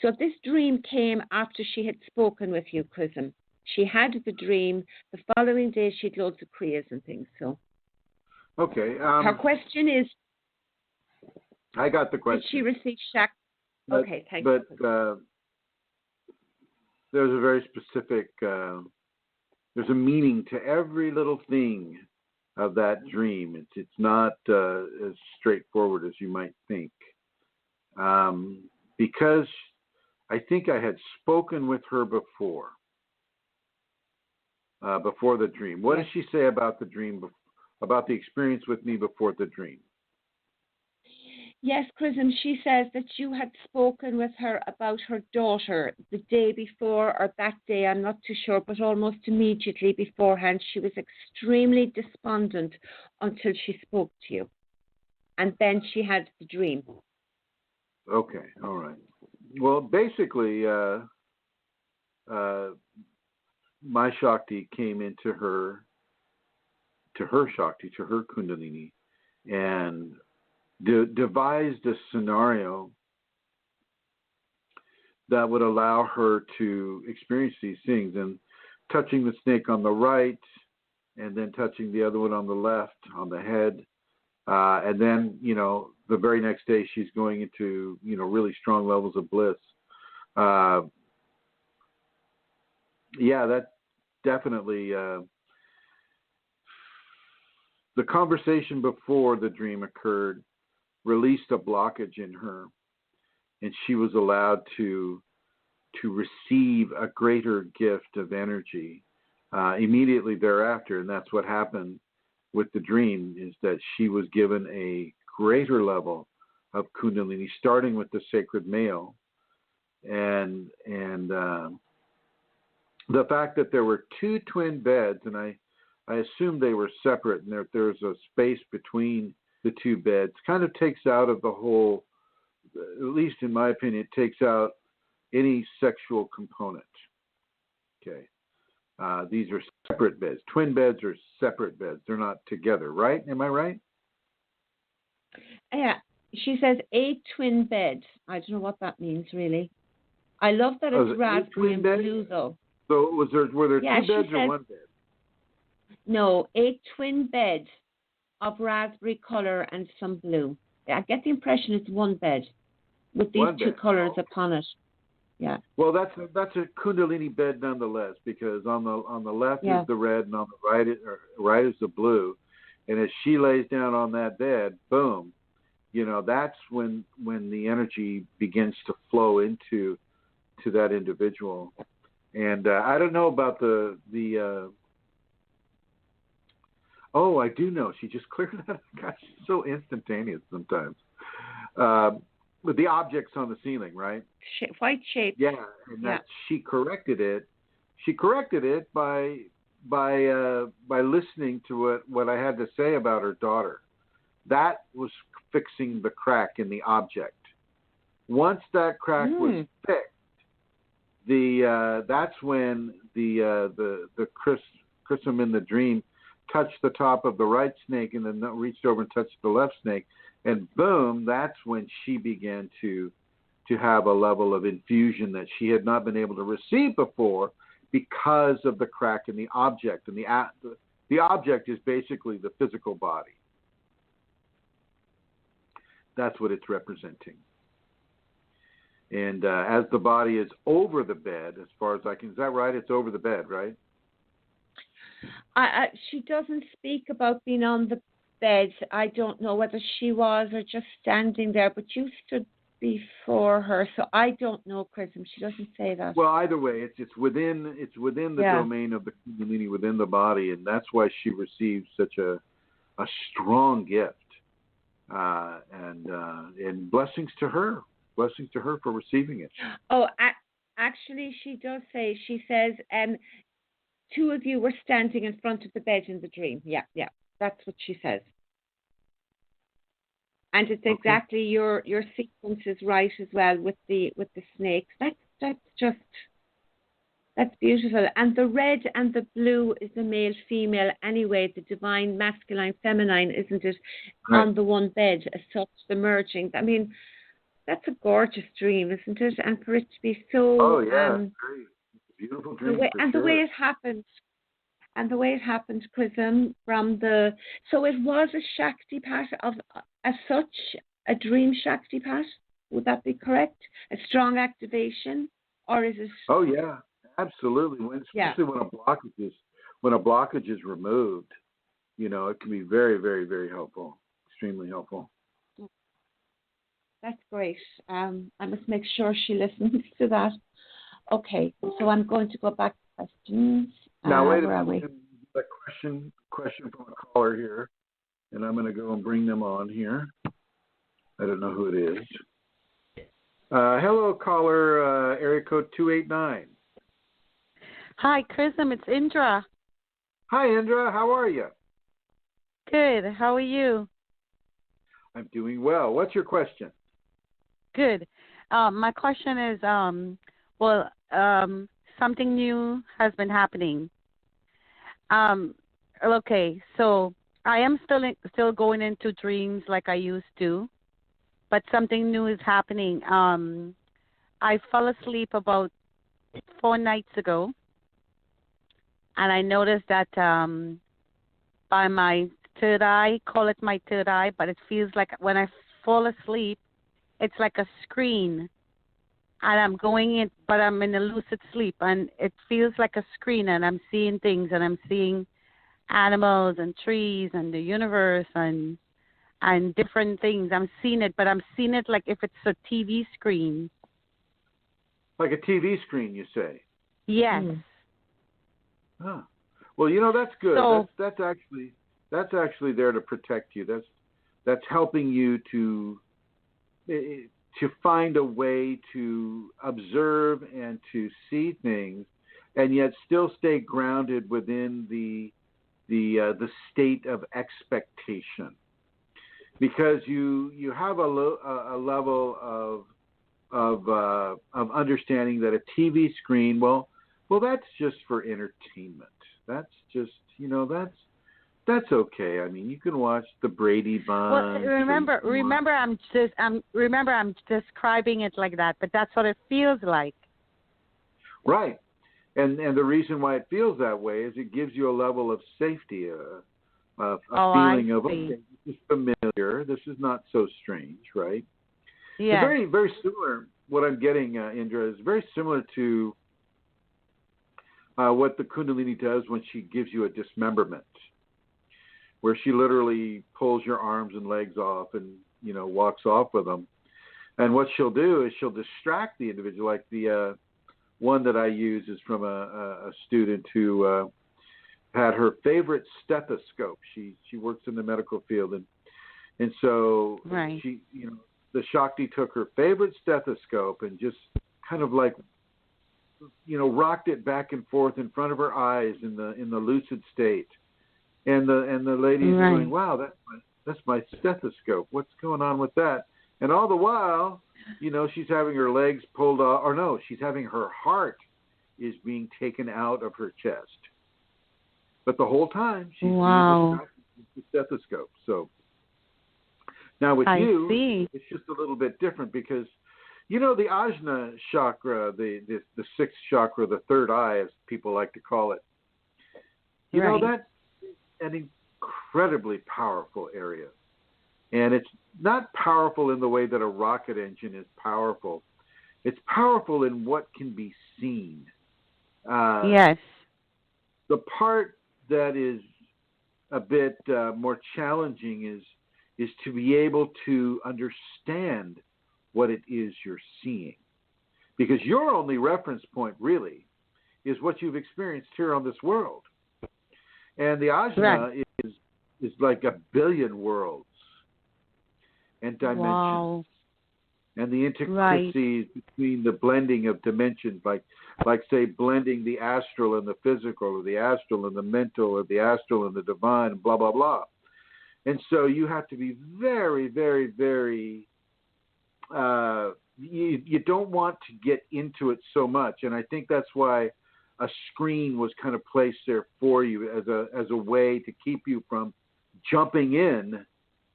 So this dream came after she had spoken with you, Chrism. She had the dream. The following day, she had loads of prayers and things. So, Okay. her question is, I got the question. did she receive Shak? Okay, thank you. you. But there's a very specific, there's a meaning to every little thing of that dream. It's not as straightforward as you might think. Because I think I had spoken with her before the dream. What does she say about the dream, about the experience with me before the dream? Yes, Chrism, she says that you had spoken with her about her daughter the day before or that day, I'm not too sure, but almost immediately beforehand. She was extremely despondent until she spoke to you. And then she had the dream. Okay, all right. Well, basically, my Shakti came into her Shakti, to her Kundalini, and devised a scenario that would allow her to experience these things. And touching the snake on the right, and then touching the other one on the left, on the head, and then, the very next day she's going into, really strong levels of bliss. That definitely, the conversation before the dream occurred released a blockage in her, and she was allowed to receive a greater gift of energy immediately thereafter. And that's what happened with the dream, is that she was given a greater level of Kundalini, starting with the sacred male, and the fact that there were two twin beds, and I assume they were separate, and there's a space between the two beds, kind of takes out of the whole, at least in my opinion, it takes out any sexual component. Okay. These are separate beds. Twin beds are separate beds. They're not together, right? Am I right? Yeah. She says 8 twin beds. I don't know what that means, really. I love that it's raspberry and blue, though. So were there two beds or one bed? No, 8 twin beds of raspberry color and some blue. I get the impression it's one bed with these two colors upon it. Yeah. Well, that's a Kundalini bed nonetheless, because on the left is the red, and on the right is the blue, and as she lays down on that bed, boom, that's when the energy begins to flow into that individual. And I don't know about the oh, I do know. She just cleared that. Gosh, she's so instantaneous sometimes. With the objects on the ceiling, right? White shape. Yeah, and that she corrected it. She corrected it by listening to what I had to say about her daughter. That was fixing the crack in the object. Once that crack was fixed, that's when the Chrism in the dream touched the top of the right snake and then reached over and touched the left snake, and boom, that's when she began to have a level of infusion that she had not been able to receive before because of the crack in the object. And the object is basically the physical body. That's what it's representing. And as the body is over the bed, as far as I can, is that right? It's over the bed, right? She doesn't speak about being on the bed. I don't know whether she was or just standing there, but you stood before her, so I don't know, Chrism. She doesn't say that. Well, either way, it's within the domain of the Kundalini, within the body, and that's why she received such a strong gift. And blessings to her. Blessings to her for receiving it. Oh, actually, she does say, she says, 2 of you were standing in front of the bed in the dream. Yeah, that's what she says. And it's exactly your sequence is right as well with the snakes. That's beautiful. And the red and the blue is the male female anyway, the divine masculine feminine, isn't it? Right. On the one bed as such, the merging. I mean, that's a gorgeous dream, isn't it? And for it to be so Oh yeah, great, beautiful dream for the way sure. it happened. And the way it happened, Chrism, from the so it was a Shaktipat of as such a dream Shaktipat. Would that be correct? A strong activation, or is it? Oh yeah, absolutely. Yeah, Especially when a blockage is removed, it can be very, very, very helpful, extremely helpful. that's great. I must make sure she listens to that. Okay, so I'm going to go back to questions. Now wait a Where are minute. we? A question from a caller here, and I'm going to go and bring them on here. I don't know who it is. Hello, caller, area code 289. Hi, Chrism. It's Indra. Hi, Indra. How are you? Good. How are you? I'm doing well. What's your question? Good. My question is, something new has been happening. Okay, so I am still going into dreams like I used to, but something new is happening. I fell asleep about 4 nights ago, and I noticed that by my third eye, call it my third eye, but it feels like when I fall asleep, it's like a screen, and but I'm in a lucid sleep, and it feels like a screen, and I'm seeing things, and I'm seeing animals and trees and the universe and different things. I'm seeing it, but I'm seeing it like if it's a TV screen. Like a TV screen, you say? Yes. Huh. Well, that's good. So, that's actually there to protect you. That's helping you to find a way to observe and to see things, and yet still stay grounded within the state of expectation, because you have a level of understanding that a TV screen, well, that's just for entertainment. That's just that's okay. I mean, you can watch the Brady Bunch. well, remember, I'm describing it like that, but that's what it feels like. Right. And the reason why it feels that way is it gives you a level of safety, a feeling of, okay, this is familiar, this is not so strange, right? Yeah. It's very, very similar. What I'm getting, Indra, is very similar to what the Kundalini does when she gives you a dismemberment, where she literally pulls your arms and legs off and walks off with them. And what she'll do is she'll distract the individual. Like the one that I use is from a student who had her favorite stethoscope. She works in the medical field, and so right. she the Shakti took her favorite stethoscope and just kind of like rocked it back and forth in front of her eyes in the lucid state, and the lady's right. going, wow, that's my stethoscope. What's going on with that? And all the while, she's having her legs pulled off, or no, she's having her heart is being taken out of her chest. But the whole time she's being distracted with the stethoscope. So now with you, it's just a little bit different because, the Ajna chakra, the sixth chakra, the third eye, as people like to call it, that's an incredibly powerful area. And it's not powerful in the way that a rocket engine is powerful. It's powerful in what can be seen. Yes. The part that is a bit more challenging is to be able to understand what it is you're seeing. Because your only reference point really is what you've experienced here on this world. And the Ajna is like a billion worlds and dimensions. Wow. And the intricacies between the blending of dimensions, like say blending the astral and the physical, or the astral and the mental, or the astral and the divine, and blah, blah, blah. And so you have to be very, very, very, you don't want to get into it so much. And I think that's why a screen was kind of placed there for you as a way to keep you from jumping in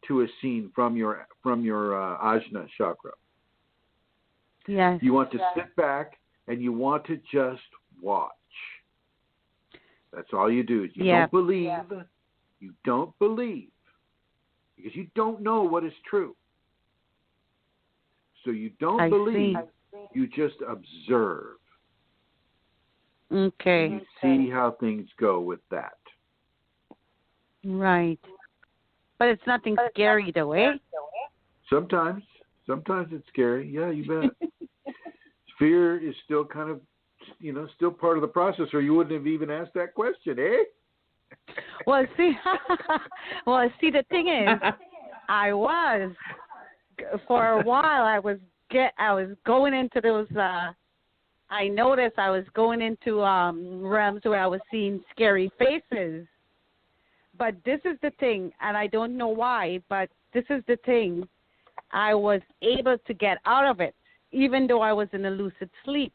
to a scene from your Ajna chakra. Yes. You want to sit back and you want to just watch. That's all you do. You don't believe. You don't believe because you don't know what is true. So you don't believe. You just observe. Okay. And you see how things go with that. Right. But it's nothing scary though, eh? Sometimes it's scary. Yeah, you bet. Fear is still kind of, still part of the process, or you wouldn't have even asked that question, eh? Well, see, the thing is, I was for a while. I was going into those. I noticed I was going into realms where I was seeing scary faces. But this is the thing, and I don't know why, but this is the thing. I was able to get out of it, even though I was in a lucid sleep.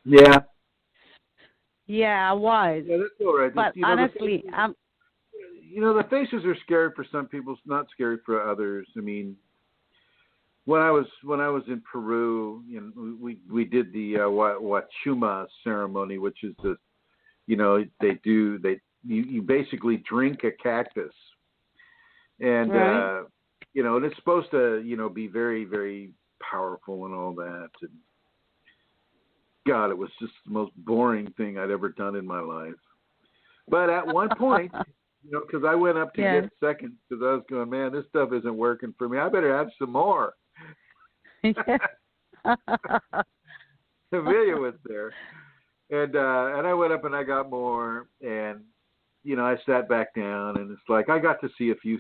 Yeah. Yeah, I was. Yeah, that's all right. But honestly, the faces are scary for some people. It's not scary for others. I mean, when I was in Peru, we did the Wachuma ceremony, which is the, you basically drink a cactus, and and it's supposed to be very, very powerful and all that. And God, it was just the most boring thing I'd ever done in my life. But at one point, because I went up to get seconds because I was going, man, this stuff isn't working for me. I better have some more. Amelia was there. And I went up and I got more. And, I sat back down. And it's like I got to see a few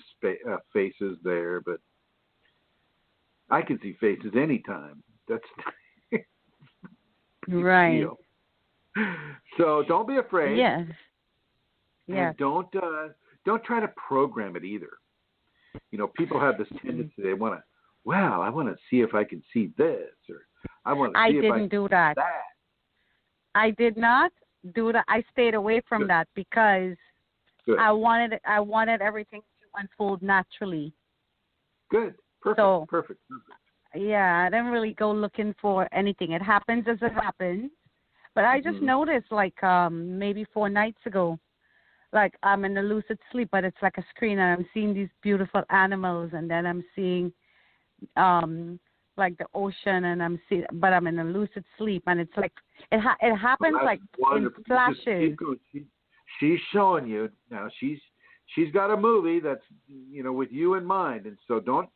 faces there. But I can see faces anytime. That's right. deal. So don't be afraid. Yes. Yeah. Don't try to program it either. People have this tendency they want to. Well, I want to see if I can see this, or I want to see if I can didn't do that. I did not do that. I stayed away from that because I wanted everything to unfold naturally. Good. Perfect. Perfect. Yeah, I didn't really go looking for anything. It happens as it happens. But I just noticed, like, maybe 4 nights ago, like, I'm in a lucid sleep, but it's like a screen, and I'm seeing these beautiful animals, and then I'm seeing, like, the ocean, and but I'm in a lucid sleep, and it's like, it happens, like, wonderful. in flashes. She's showing you. Now, she's got a movie that's, with you in mind, and so don't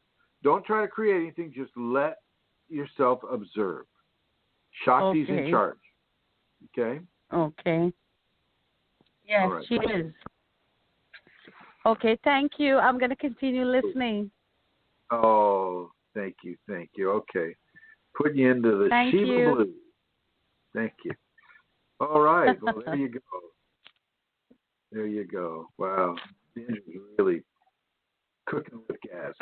try to create anything. Just let yourself observe. Shakti's in charge. Okay? Okay. Yes, right. she is. Okay, thank you. I'm going to continue listening. Oh, thank you. Okay. Putting you into the Shiva Blues. Thank you. All right. Well, there you go. Wow. Ginger's really cooking with gas.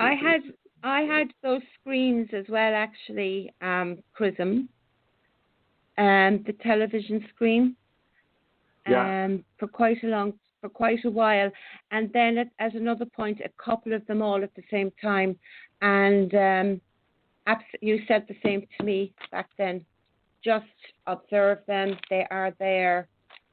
I had those screens as well, actually, Chrism, and the television screen, for quite a while, and then at another point, a couple of them all at the same time, and you said the same to me back then. Just observe them; they are there,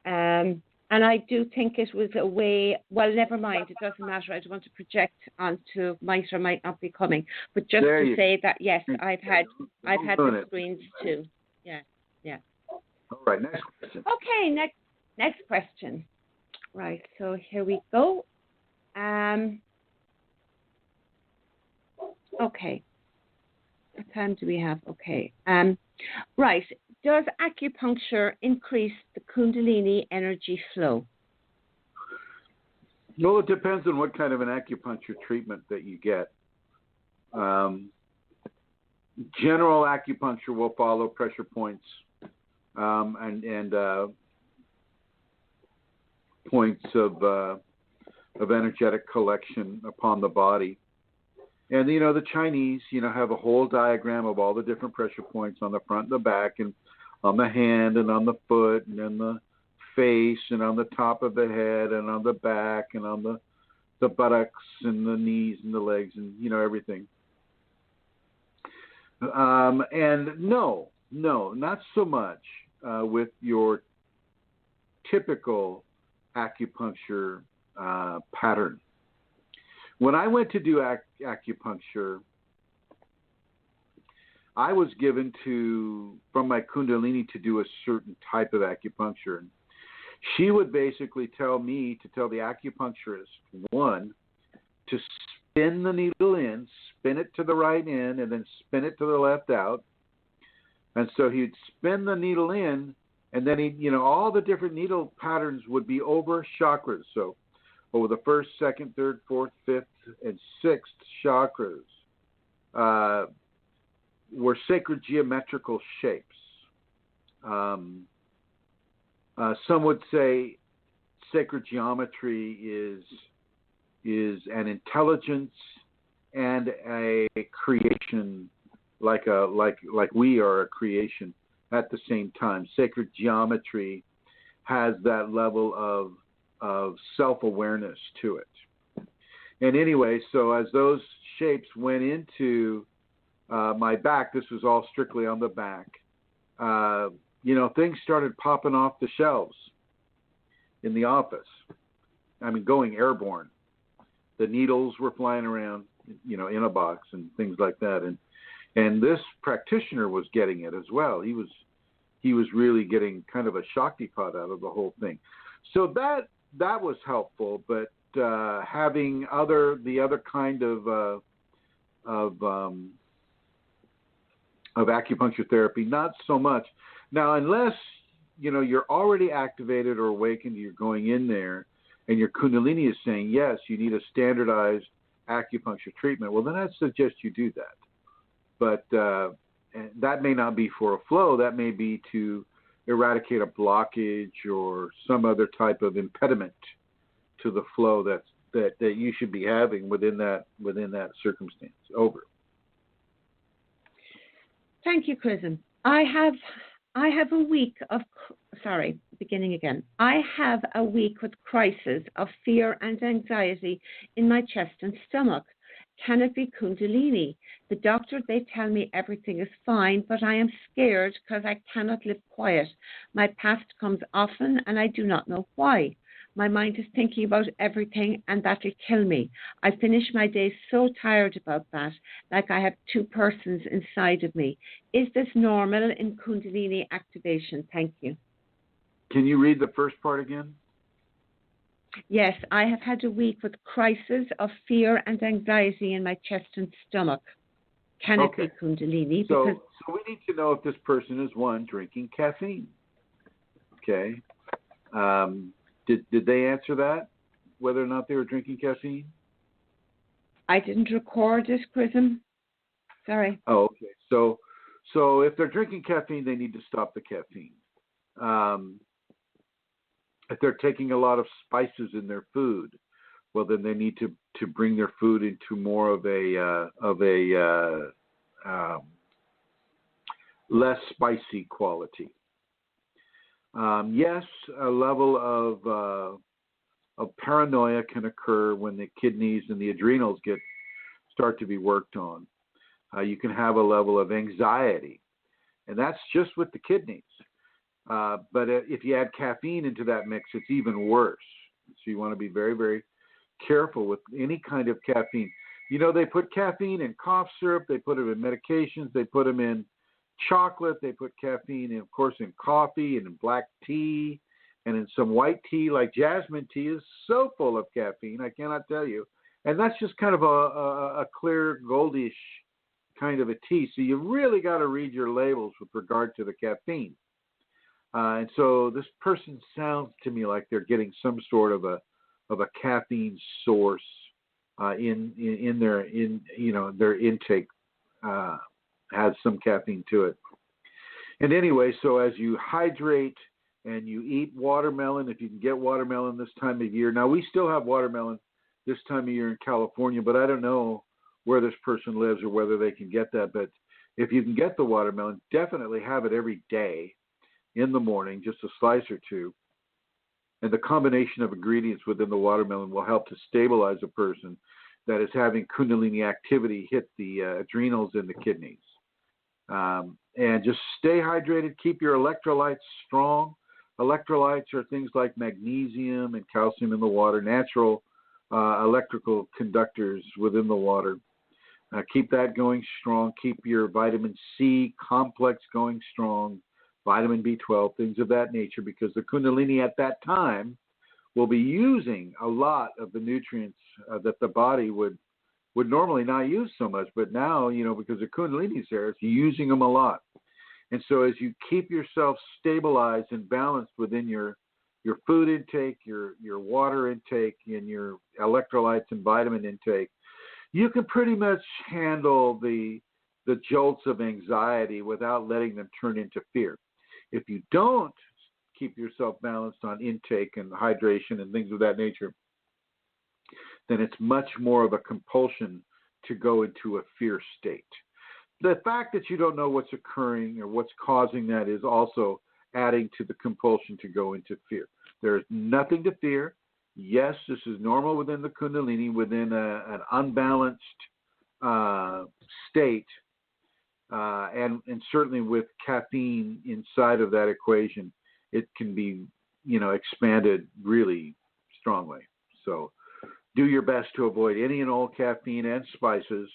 and I do think it was a way. Well, never mind; it doesn't matter. I don't want to project onto might or might not be coming, but just to say that yes, I've had the screens too. Yeah. All right, next question. Okay, next question. Right, so here we go. Okay. What time do we have? Okay. Right. Does acupuncture increase the Kundalini energy flow? Well, it depends on what kind of an acupuncture treatment that you get. General acupuncture will follow pressure points and points of energetic collection upon the body. And, the Chinese, have a whole diagram of all the different pressure points on the front and the back and on the hand and on the foot and on the face and on the top of the head and on the back and on the buttocks and the knees and the legs and, everything. And no, not so much with your typical acupuncture pattern. When I went to do acupuncture, I was given from my Kundalini to do a certain type of acupuncture. And she would basically tell the acupuncturist, one, to spin the needle in, spin it to the right end, and then spin it to the left out. And so he'd spin the needle in, and then all the different needle patterns would be over chakras. So over the first, second, third, fourth, fifth, and sixth chakras were sacred geometrical shapes. Some would say sacred geometry is an intelligence and a creation, like we are a creation at the same time. Sacred geometry has that level of self-awareness to it. And anyway, so as those shapes went into my back, this was all strictly on the back, things started popping off the shelves in the office. I mean, going airborne. The needles were flying around, in a box and things like that. And this practitioner was getting it as well. He was really getting kind of a shakti pot out of the whole thing. So that was helpful, but having the other kind of acupuncture therapy, not so much. Now, unless you're already activated or awakened, you're going in there, and your Kundalini is saying yes, you need a standardized acupuncture treatment. Well, then I'd suggest you do that. But that may not be for a flow. That may be to eradicate a blockage or some other type of impediment to the flow that you should be having within that circumstance. Over. Thank you, Chrism. I have a week of beginning again. I have a week with crisis of fear and anxiety in my chest and stomach. Can it be Kundalini? The doctor, they tell me everything is fine, but I am scared because I cannot live quiet. My past comes often and I do not know why. My mind is thinking about everything and that will kill me. I finish my day so tired about that, like I have two persons inside of me. Is this normal in Kundalini activation? Thank you. Can you read the first part again? Yes, I have had a week with crisis of fear and anxiety in my chest and stomach. Can it be Kundalini? So we need to know if this person is, one, drinking caffeine. Okay. Did they answer that, whether or not they were drinking caffeine? I didn't record this, Chrism. Sorry. Oh, okay. So if they're drinking caffeine, they need to stop the caffeine. If they're taking a lot of spices in their food, well, then they need to bring their food into more of a less spicy quality. Yes, a level of paranoia can occur when the kidneys and the adrenals start to be worked on. You can have a level of anxiety, and that's just with the kidneys. But if you add caffeine into that mix, it's even worse. So you want to be very, very careful with any kind of caffeine. They put caffeine in cough syrup, they put it in medications, they put them in chocolate, they put caffeine in, of course, in coffee and in black tea and in some white tea, like jasmine tea is so full of caffeine, I cannot tell you. And that's just kind of a clear goldish kind of a tea. So you really got to read your labels with regard to the caffeine. And so this person sounds to me like they're getting some sort of a caffeine source in their intake has some caffeine to it. And anyway, so as you hydrate and you eat watermelon, if you can get watermelon this time of year. Now, we still have watermelon this time of year in California, but I don't know where this person lives or whether they can get that. But if you can get the watermelon, definitely have it every day in the morning, just a slice or two. And the combination of ingredients within the watermelon will help to stabilize a person that is having Kundalini activity hit the adrenals and the kidneys. And just stay hydrated. Keep your electrolytes strong. Electrolytes are things like magnesium and calcium in the water, natural electrical conductors within the water. Keep that going strong. Keep your vitamin C complex going strong, vitamin B12, things of that nature, because the Kundalini at that time will be using a lot of the nutrients that the body would normally not use so much. But now, because the Kundalini is there, it's using them a lot. And so as you keep yourself stabilized and balanced within your food intake, your water intake, and your electrolytes and vitamin intake, you can pretty much handle the jolts of anxiety without letting them turn into fear. If you don't keep yourself balanced on intake and hydration and things of that nature, then it's much more of a compulsion to go into a fear state. The fact that you don't know what's occurring or what's causing that is also adding to the compulsion to go into fear. There's nothing to fear. Yes, this is normal within the Kundalini, within an unbalanced state, and certainly with caffeine inside of that equation, it can be, expanded really strongly. So do your best to avoid any and all caffeine and spices.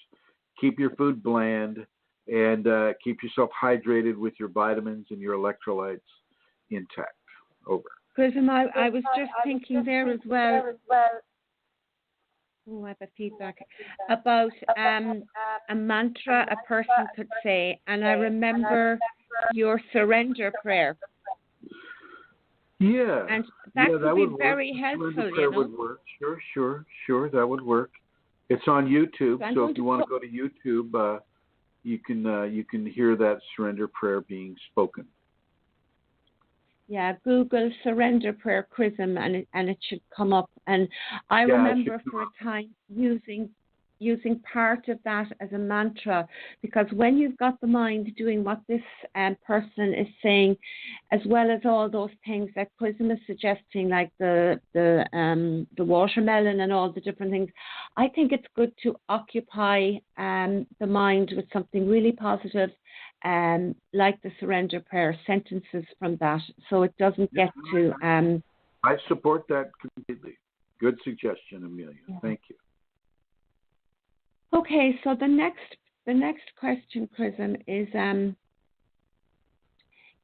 Keep your food bland, and keep yourself hydrated with your vitamins and your electrolytes intact. Over. Chrism, I was just thinking there as well. Oh, I have a feedback about a mantra a person could say, and I remember your surrender prayer. Yeah, and that that would would be very work. helpful. Surrender prayer would work. Sure, that would work. It's on YouTube, so if you want to go to YouTube, you can hear that surrender prayer being spoken. Yeah, Google surrender prayer Chrism, and it should come up. And I remember for a time using part of that as a mantra, because when you've got the mind doing what this person is saying, as well as all those things that Chrism is suggesting, like the watermelon and all the different things, I think it's good to occupy the mind with something really positive, like the surrender prayer, sentences from that, so it doesn't get to... I support that completely. Good suggestion, Amelia. Yeah. Thank you. Okay, so the next question, Chrism, is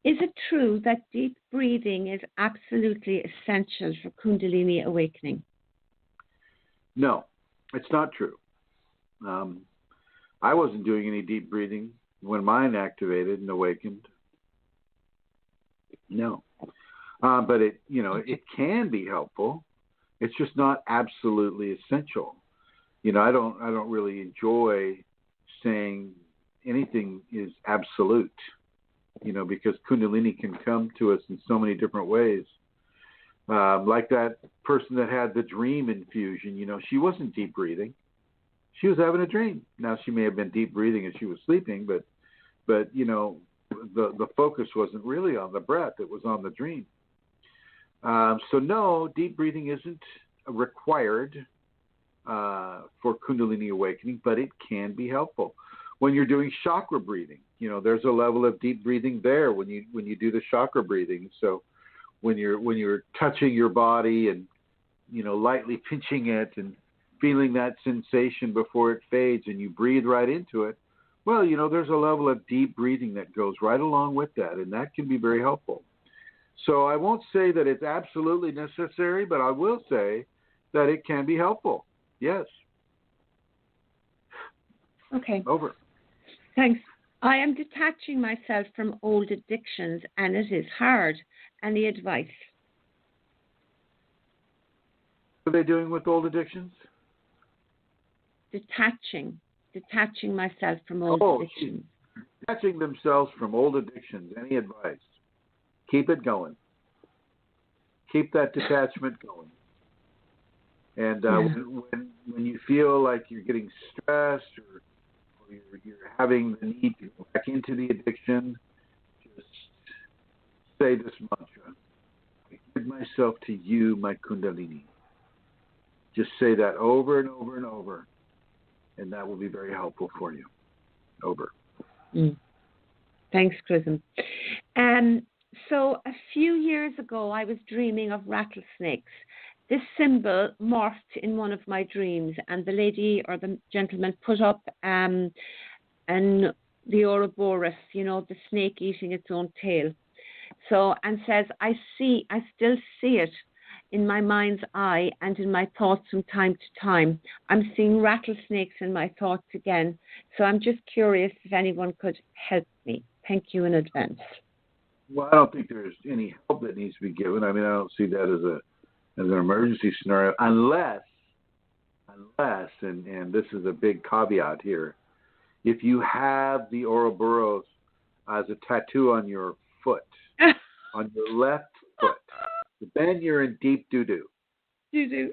it true that deep breathing is absolutely essential for Kundalini awakening? No, it's not true. I wasn't doing any deep breathing when mine activated and awakened. No, but it can be helpful. It's just not absolutely essential. I don't really enjoy saying anything is absolute, because Kundalini can come to us in so many different ways. Like that person that had the dream infusion, she wasn't deep breathing. She was having a dream. Now, she may have been deep breathing as she was sleeping, but the focus wasn't really on the breath. It was on the dream. So no, deep breathing isn't required for Kundalini awakening, but it can be helpful. When you're doing chakra breathing, there's a level of deep breathing there when you do the chakra breathing. So when you're touching your body and lightly pinching it and feeling that sensation before it fades, and you breathe right into it, well, there's a level of deep breathing that goes right along with that, and that can be very helpful. So I won't say that it's absolutely necessary, but I will say that it can be helpful. Yes. Okay. Over. Thanks. I am detaching myself from old addictions, and it is hard. Any advice? What are they doing with old addictions? Detaching myself from old addictions. Detaching themselves from old addictions. Any advice? Keep it going. Keep that detachment going. And when you feel like you're getting stressed or you're having the need to go back into the addiction, just say this mantra: I give myself to you, my Kundalini. Just say that over and over and over, and that will be very helpful for you. Over. Thanks, Chrism. So a few years ago, I was dreaming of rattlesnakes. This symbol morphed in one of my dreams, and the lady or the gentleman put up an the Ouroboros, the snake eating its own tail. So, and says, I still see it in my mind's eye and in my thoughts from time to time. I'm seeing rattlesnakes in my thoughts again. So I'm just curious if anyone could help me. Thank you in advance. Well, I don't think there's any help that needs to be given. I mean, I don't see that as an emergency scenario, unless, and this is a big caveat here, if you have the Ouroboros as a tattoo on your foot, on your left foot, then you're in deep doo-doo. Doo-doo.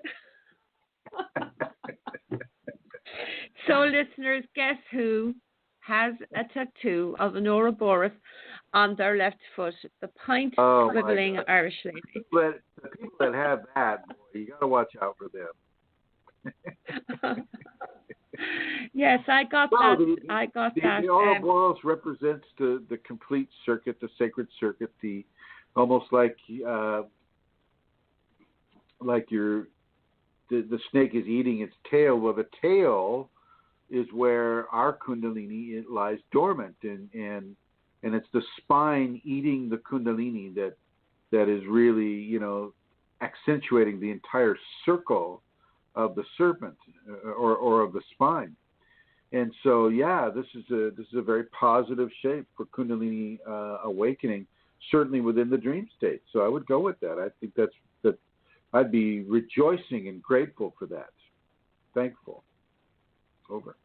So, listeners, guess who has a tattoo of an Ouroboros on their left foot? The pint-swiveling Irish lady. But the people that have that, boy, you got to watch out for them. Yes, I got that. I got that. The Ouroboros represents the complete circuit, the sacred circuit, the almost like the snake is eating its tail. Well, the tail is where our Kundalini lies dormant, and it's the spine eating the Kundalini that is really accentuating the entire circle of the serpent or of the spine. And so, yeah, this is a very positive shape for Kundalini awakening, certainly within the dream state. So I would go with that. I think that I'd be rejoicing and grateful for that. Thankful. Over.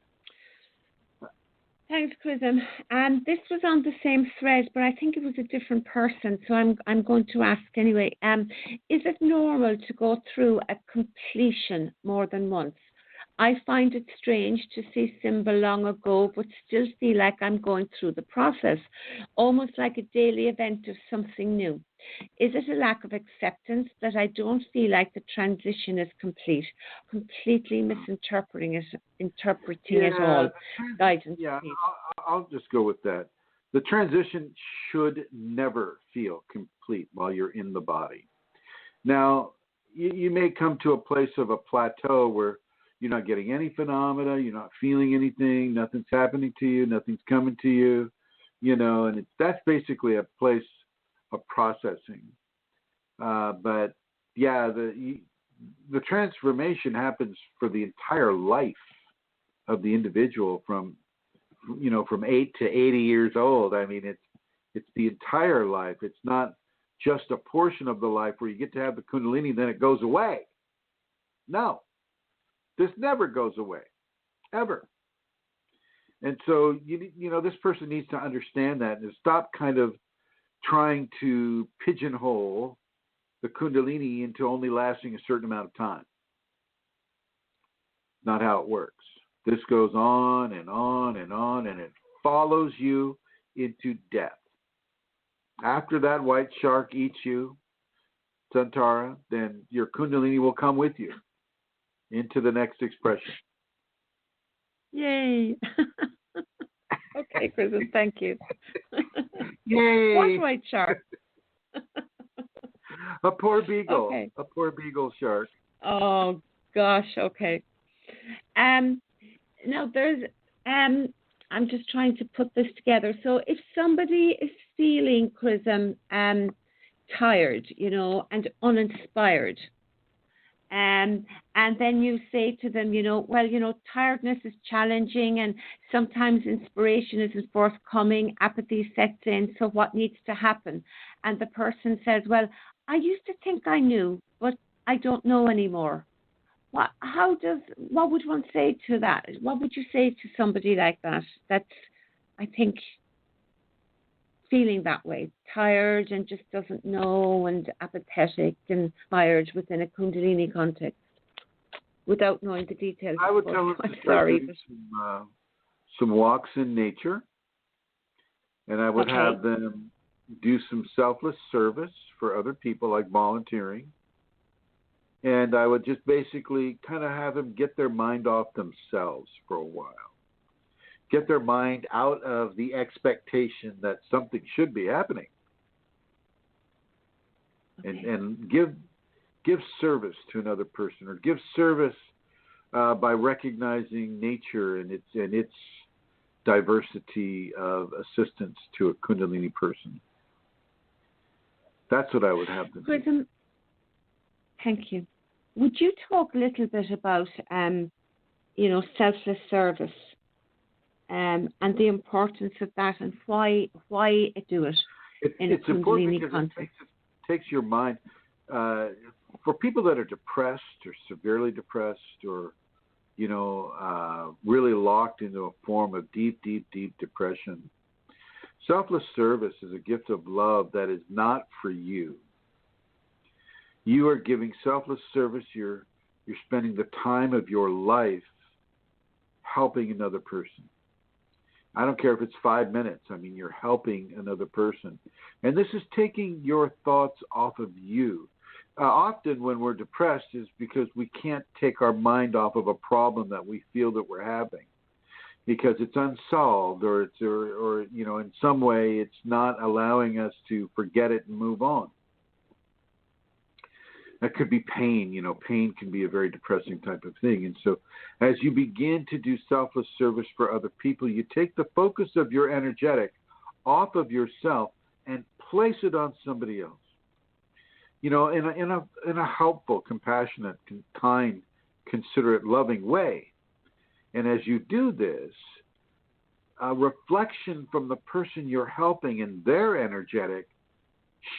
Thanks, Chrism. This was on the same thread, but I think it was a different person, so I'm going to ask anyway. Is it normal to go through a completion more than once? I find it strange to see symbol long ago, but still feel like I'm going through the process, almost like a daily event of something new. Is it a lack of acceptance that I don't feel like the transition is complete, completely misinterpreting it all? Guidance, yeah, please. I'll just go with that. The transition should never feel complete while you're in the body. Now, you may come to a place of a plateau where you're not getting any phenomena, you're not feeling anything, nothing's happening to you, nothing's coming to you, and that's basically a place of processing. But yeah, the transformation happens for the entire life of the individual from 8 to 80 years old. I mean, it's the entire life. It's not just a portion of the life where you get to have the Kundalini, then it goes away. No. This never goes away, ever. And so, this person needs to understand that and stop kind of trying to pigeonhole the Kundalini into only lasting a certain amount of time. Not how it works. This goes on and on and on, and it follows you into death. After that white shark eats you, Santara, then your Kundalini will come with you into the next expression. Yay. Okay, Chrism, thank you. Yay. What white shark? A poor beagle. Okay. A poor beagle shark. Oh, gosh, okay. Now, there's, I'm just trying to put this together. So if somebody is feeling, Chrism, tired, and uninspired, and then you say to them, tiredness is challenging and sometimes inspiration isn't forthcoming, apathy sets in, so what needs to happen? And the person says, well, I used to think I knew, but I don't know anymore. What would one say to that? What would you say to somebody like that? That's, I think, feeling that way, tired and just doesn't know and apathetic and tired within a Kundalini context without knowing the details. I would tell them to start doing some walks in nature, and I would have them do some selfless service for other people, like volunteering. And I would just basically kind of have them get their mind off themselves for a while. get their mind out of the expectation that something should be happening, and give service to another person, or give service by recognizing nature and its diversity of assistance to a Kundalini person. That's what I would have to do. Chrism, thank you. Would you talk a little bit about, selfless service, and the importance of that, and why do it in It's a important Kundalini because context? it takes your mind. For people that are depressed or severely depressed, or really locked into a form of deep, deep, deep depression, selfless service is a gift of love that is not for you. You are giving selfless service. You're spending the time of your life helping another person. I don't care if it's 5 minutes. I mean, you're helping another person. And this is taking your thoughts off of you. Often when we're depressed is because we can't take our mind off of a problem that we feel that we're having, because it's unsolved, or in some way it's not allowing us to forget it and move on. That could be pain. Pain can be a very depressing type of thing. And so as you begin to do selfless service for other people, you take the focus of your energetic off of yourself and place it on somebody else. In a helpful, compassionate, kind, considerate, loving way. And as you do this, a reflection from the person you're helping and their energetic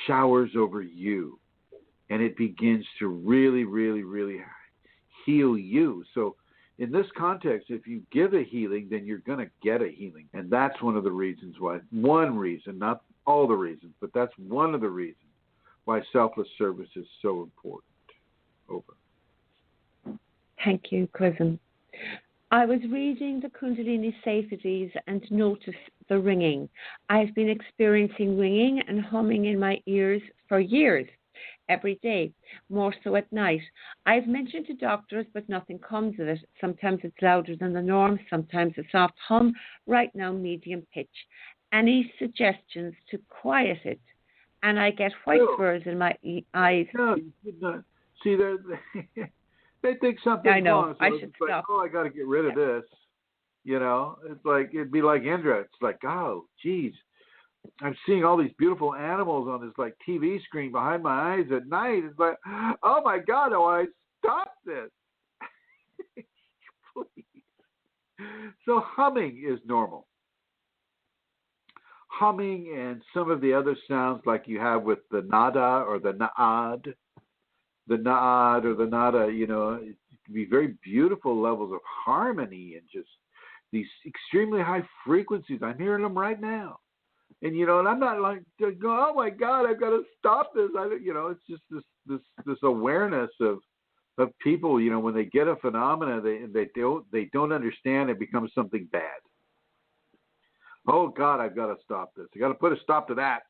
showers over you. And it begins to really, really, really heal you. So in this context, if you give a healing, then you're going to get a healing. And that's one of the reasons why, not all the reasons, but that's one of the reasons why selfless service is so important. Over. Thank you, Chrism. I was reading the Kundalini safeties and noticed the ringing. I've been experiencing ringing and humming in my ears for years, every day, more so at night. I've mentioned to doctors, but nothing comes of it. Sometimes it's louder than the norm, sometimes a soft hum, right now medium pitch. Any suggestions to quiet it? And I get white swirls in my eyes. No, you should not. See, they think something's I know. wrong. So I it's should like, stop. I got to get rid of this. It's like, it'd be like Indra. It's like, oh, geez, I'm seeing all these beautiful animals on this like TV screen behind my eyes at night. It's like, oh my God, do I stop this? Please. So humming is normal. Humming and some of the other sounds like you have with the nada or the naad, or the nada, it can be very beautiful levels of harmony and just these extremely high frequencies. I'm hearing them right now. And, and I'm not like, oh my God, I've got to stop this. It's just this awareness of people, when they get a phenomena, they don't understand, it becomes something bad. Oh God, I've got to stop this. I got to put a stop to that.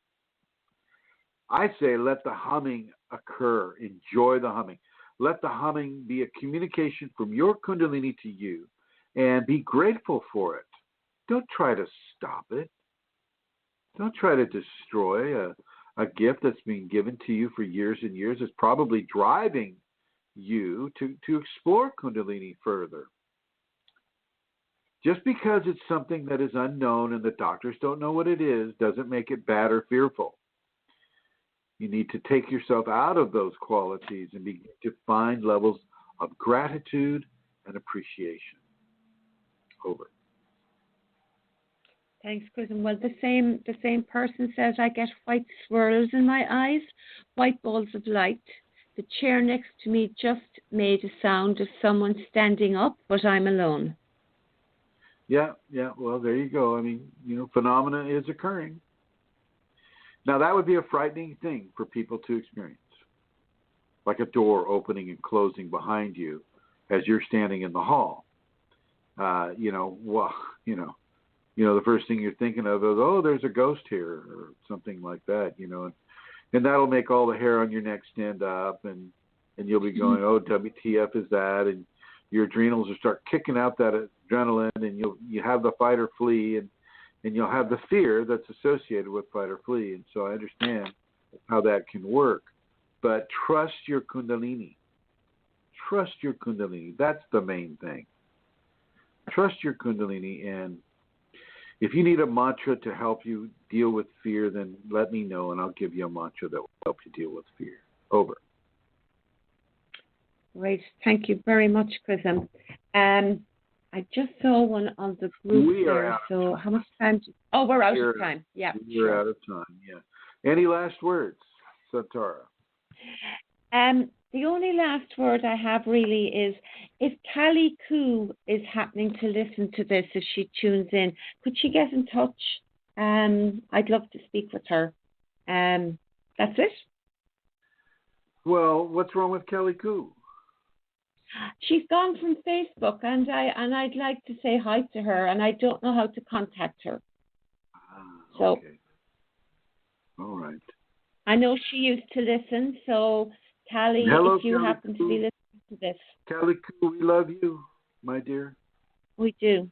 I say let the humming occur. Enjoy the humming. Let the humming be a communication from your Kundalini to you, and be grateful for it. Don't try to stop it. Don't try to destroy a gift that's been given to you for years and years. It's probably driving you to explore Kundalini further. Just because it's something that is unknown and the doctors don't know what it is doesn't make it bad or fearful. You need to take yourself out of those qualities and begin to find levels of gratitude and appreciation. Over. Thanks, Chrism. Well, the same person says I get white swirls in my eyes, white balls of light. The chair next to me just made a sound of someone standing up, but I'm alone. Yeah. Well, there you go. I mean, phenomena is occurring. Now, that would be a frightening thing for people to experience, like a door opening and closing behind you as you're standing in the hall. The first thing you're thinking of is, oh, there's a ghost here, or something like that, and that'll make all the hair on your neck stand up, and you'll be going, oh, WTF is that? And your adrenals will start kicking out that adrenaline, and you have the fight or flee, and you'll have the fear that's associated with fight or flee. And so I understand how that can work. But trust your Kundalini. Trust your Kundalini. That's the main thing. Trust your Kundalini. And if you need a mantra to help you deal with fear, then let me know, and I'll give you a mantra that will help you deal with fear. Over. Great. Thank you very much, Chrism. I just saw one on the group We are there. out So how much time? We're out We're- of time. Yeah. We're sure. out of time, yeah. Any last words, Satara? The only last word I have really is, if Callie Koo is happening to listen to this, if she tunes in, could she get in touch? I'd love to speak with her. That's it. Well, what's wrong with Kelly Koo? She's gone from Facebook, and I'd like to say hi to her, and I don't know how to contact her. So Okay. All right. I know she used to listen, so Callie, Hello, if you Kelly happen to Koo. be listening to this, Kelly Koo, we love you, my dear. we do.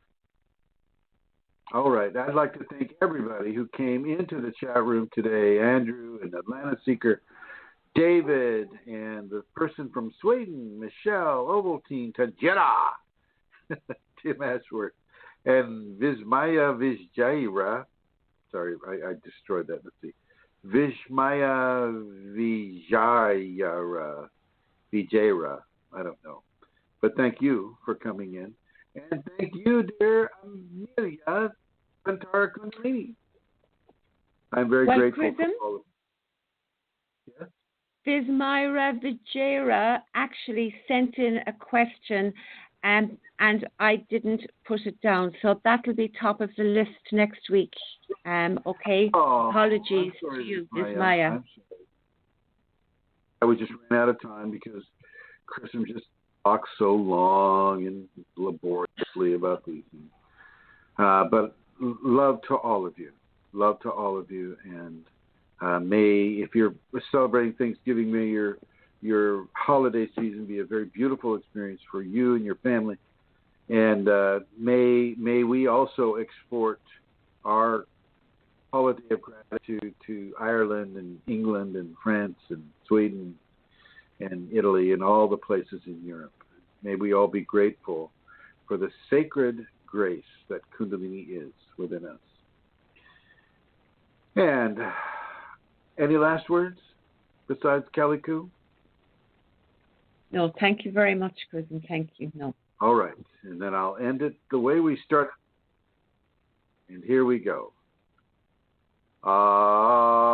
All right. I'd like to thank everybody who came into the chat room today. Andrew and Atlanta Seeker, David, and the person from Sweden, Michelle, Ovaltine, Tajera, Tim Ashworth, and Vismaya Vijayra. Sorry, I destroyed that. Let's see. Vishmaya Vijayra. I don't know. But thank you for coming in. And thank you, dear Amelia Kantara Kunalini. I'm very grateful Chrism, for all of you. Yes? Vismira Vijayra actually sent in a question, and I didn't put it down, so that'll be top of the list next week. Okay. Oh, Apologies I'm sorry, to you, Vismaya. Vismaya. I'm sorry. I just ran out of time because Chrism just talks so long and laboriously about these things. But love to all of you. Love to all of you. And may, if you're celebrating Thanksgiving, may your holiday season be a very beautiful experience for you and your family. And may we also export our holiday of gratitude to Ireland and England and France and Sweden and Italy and all the places in Europe. May we all be grateful for the sacred grace that Kundalini is within us. And any last words besides Calico? No, thank you very much, Chrism. Thank you. No. All right. And then I'll end it the way we started. And here we go. Ah.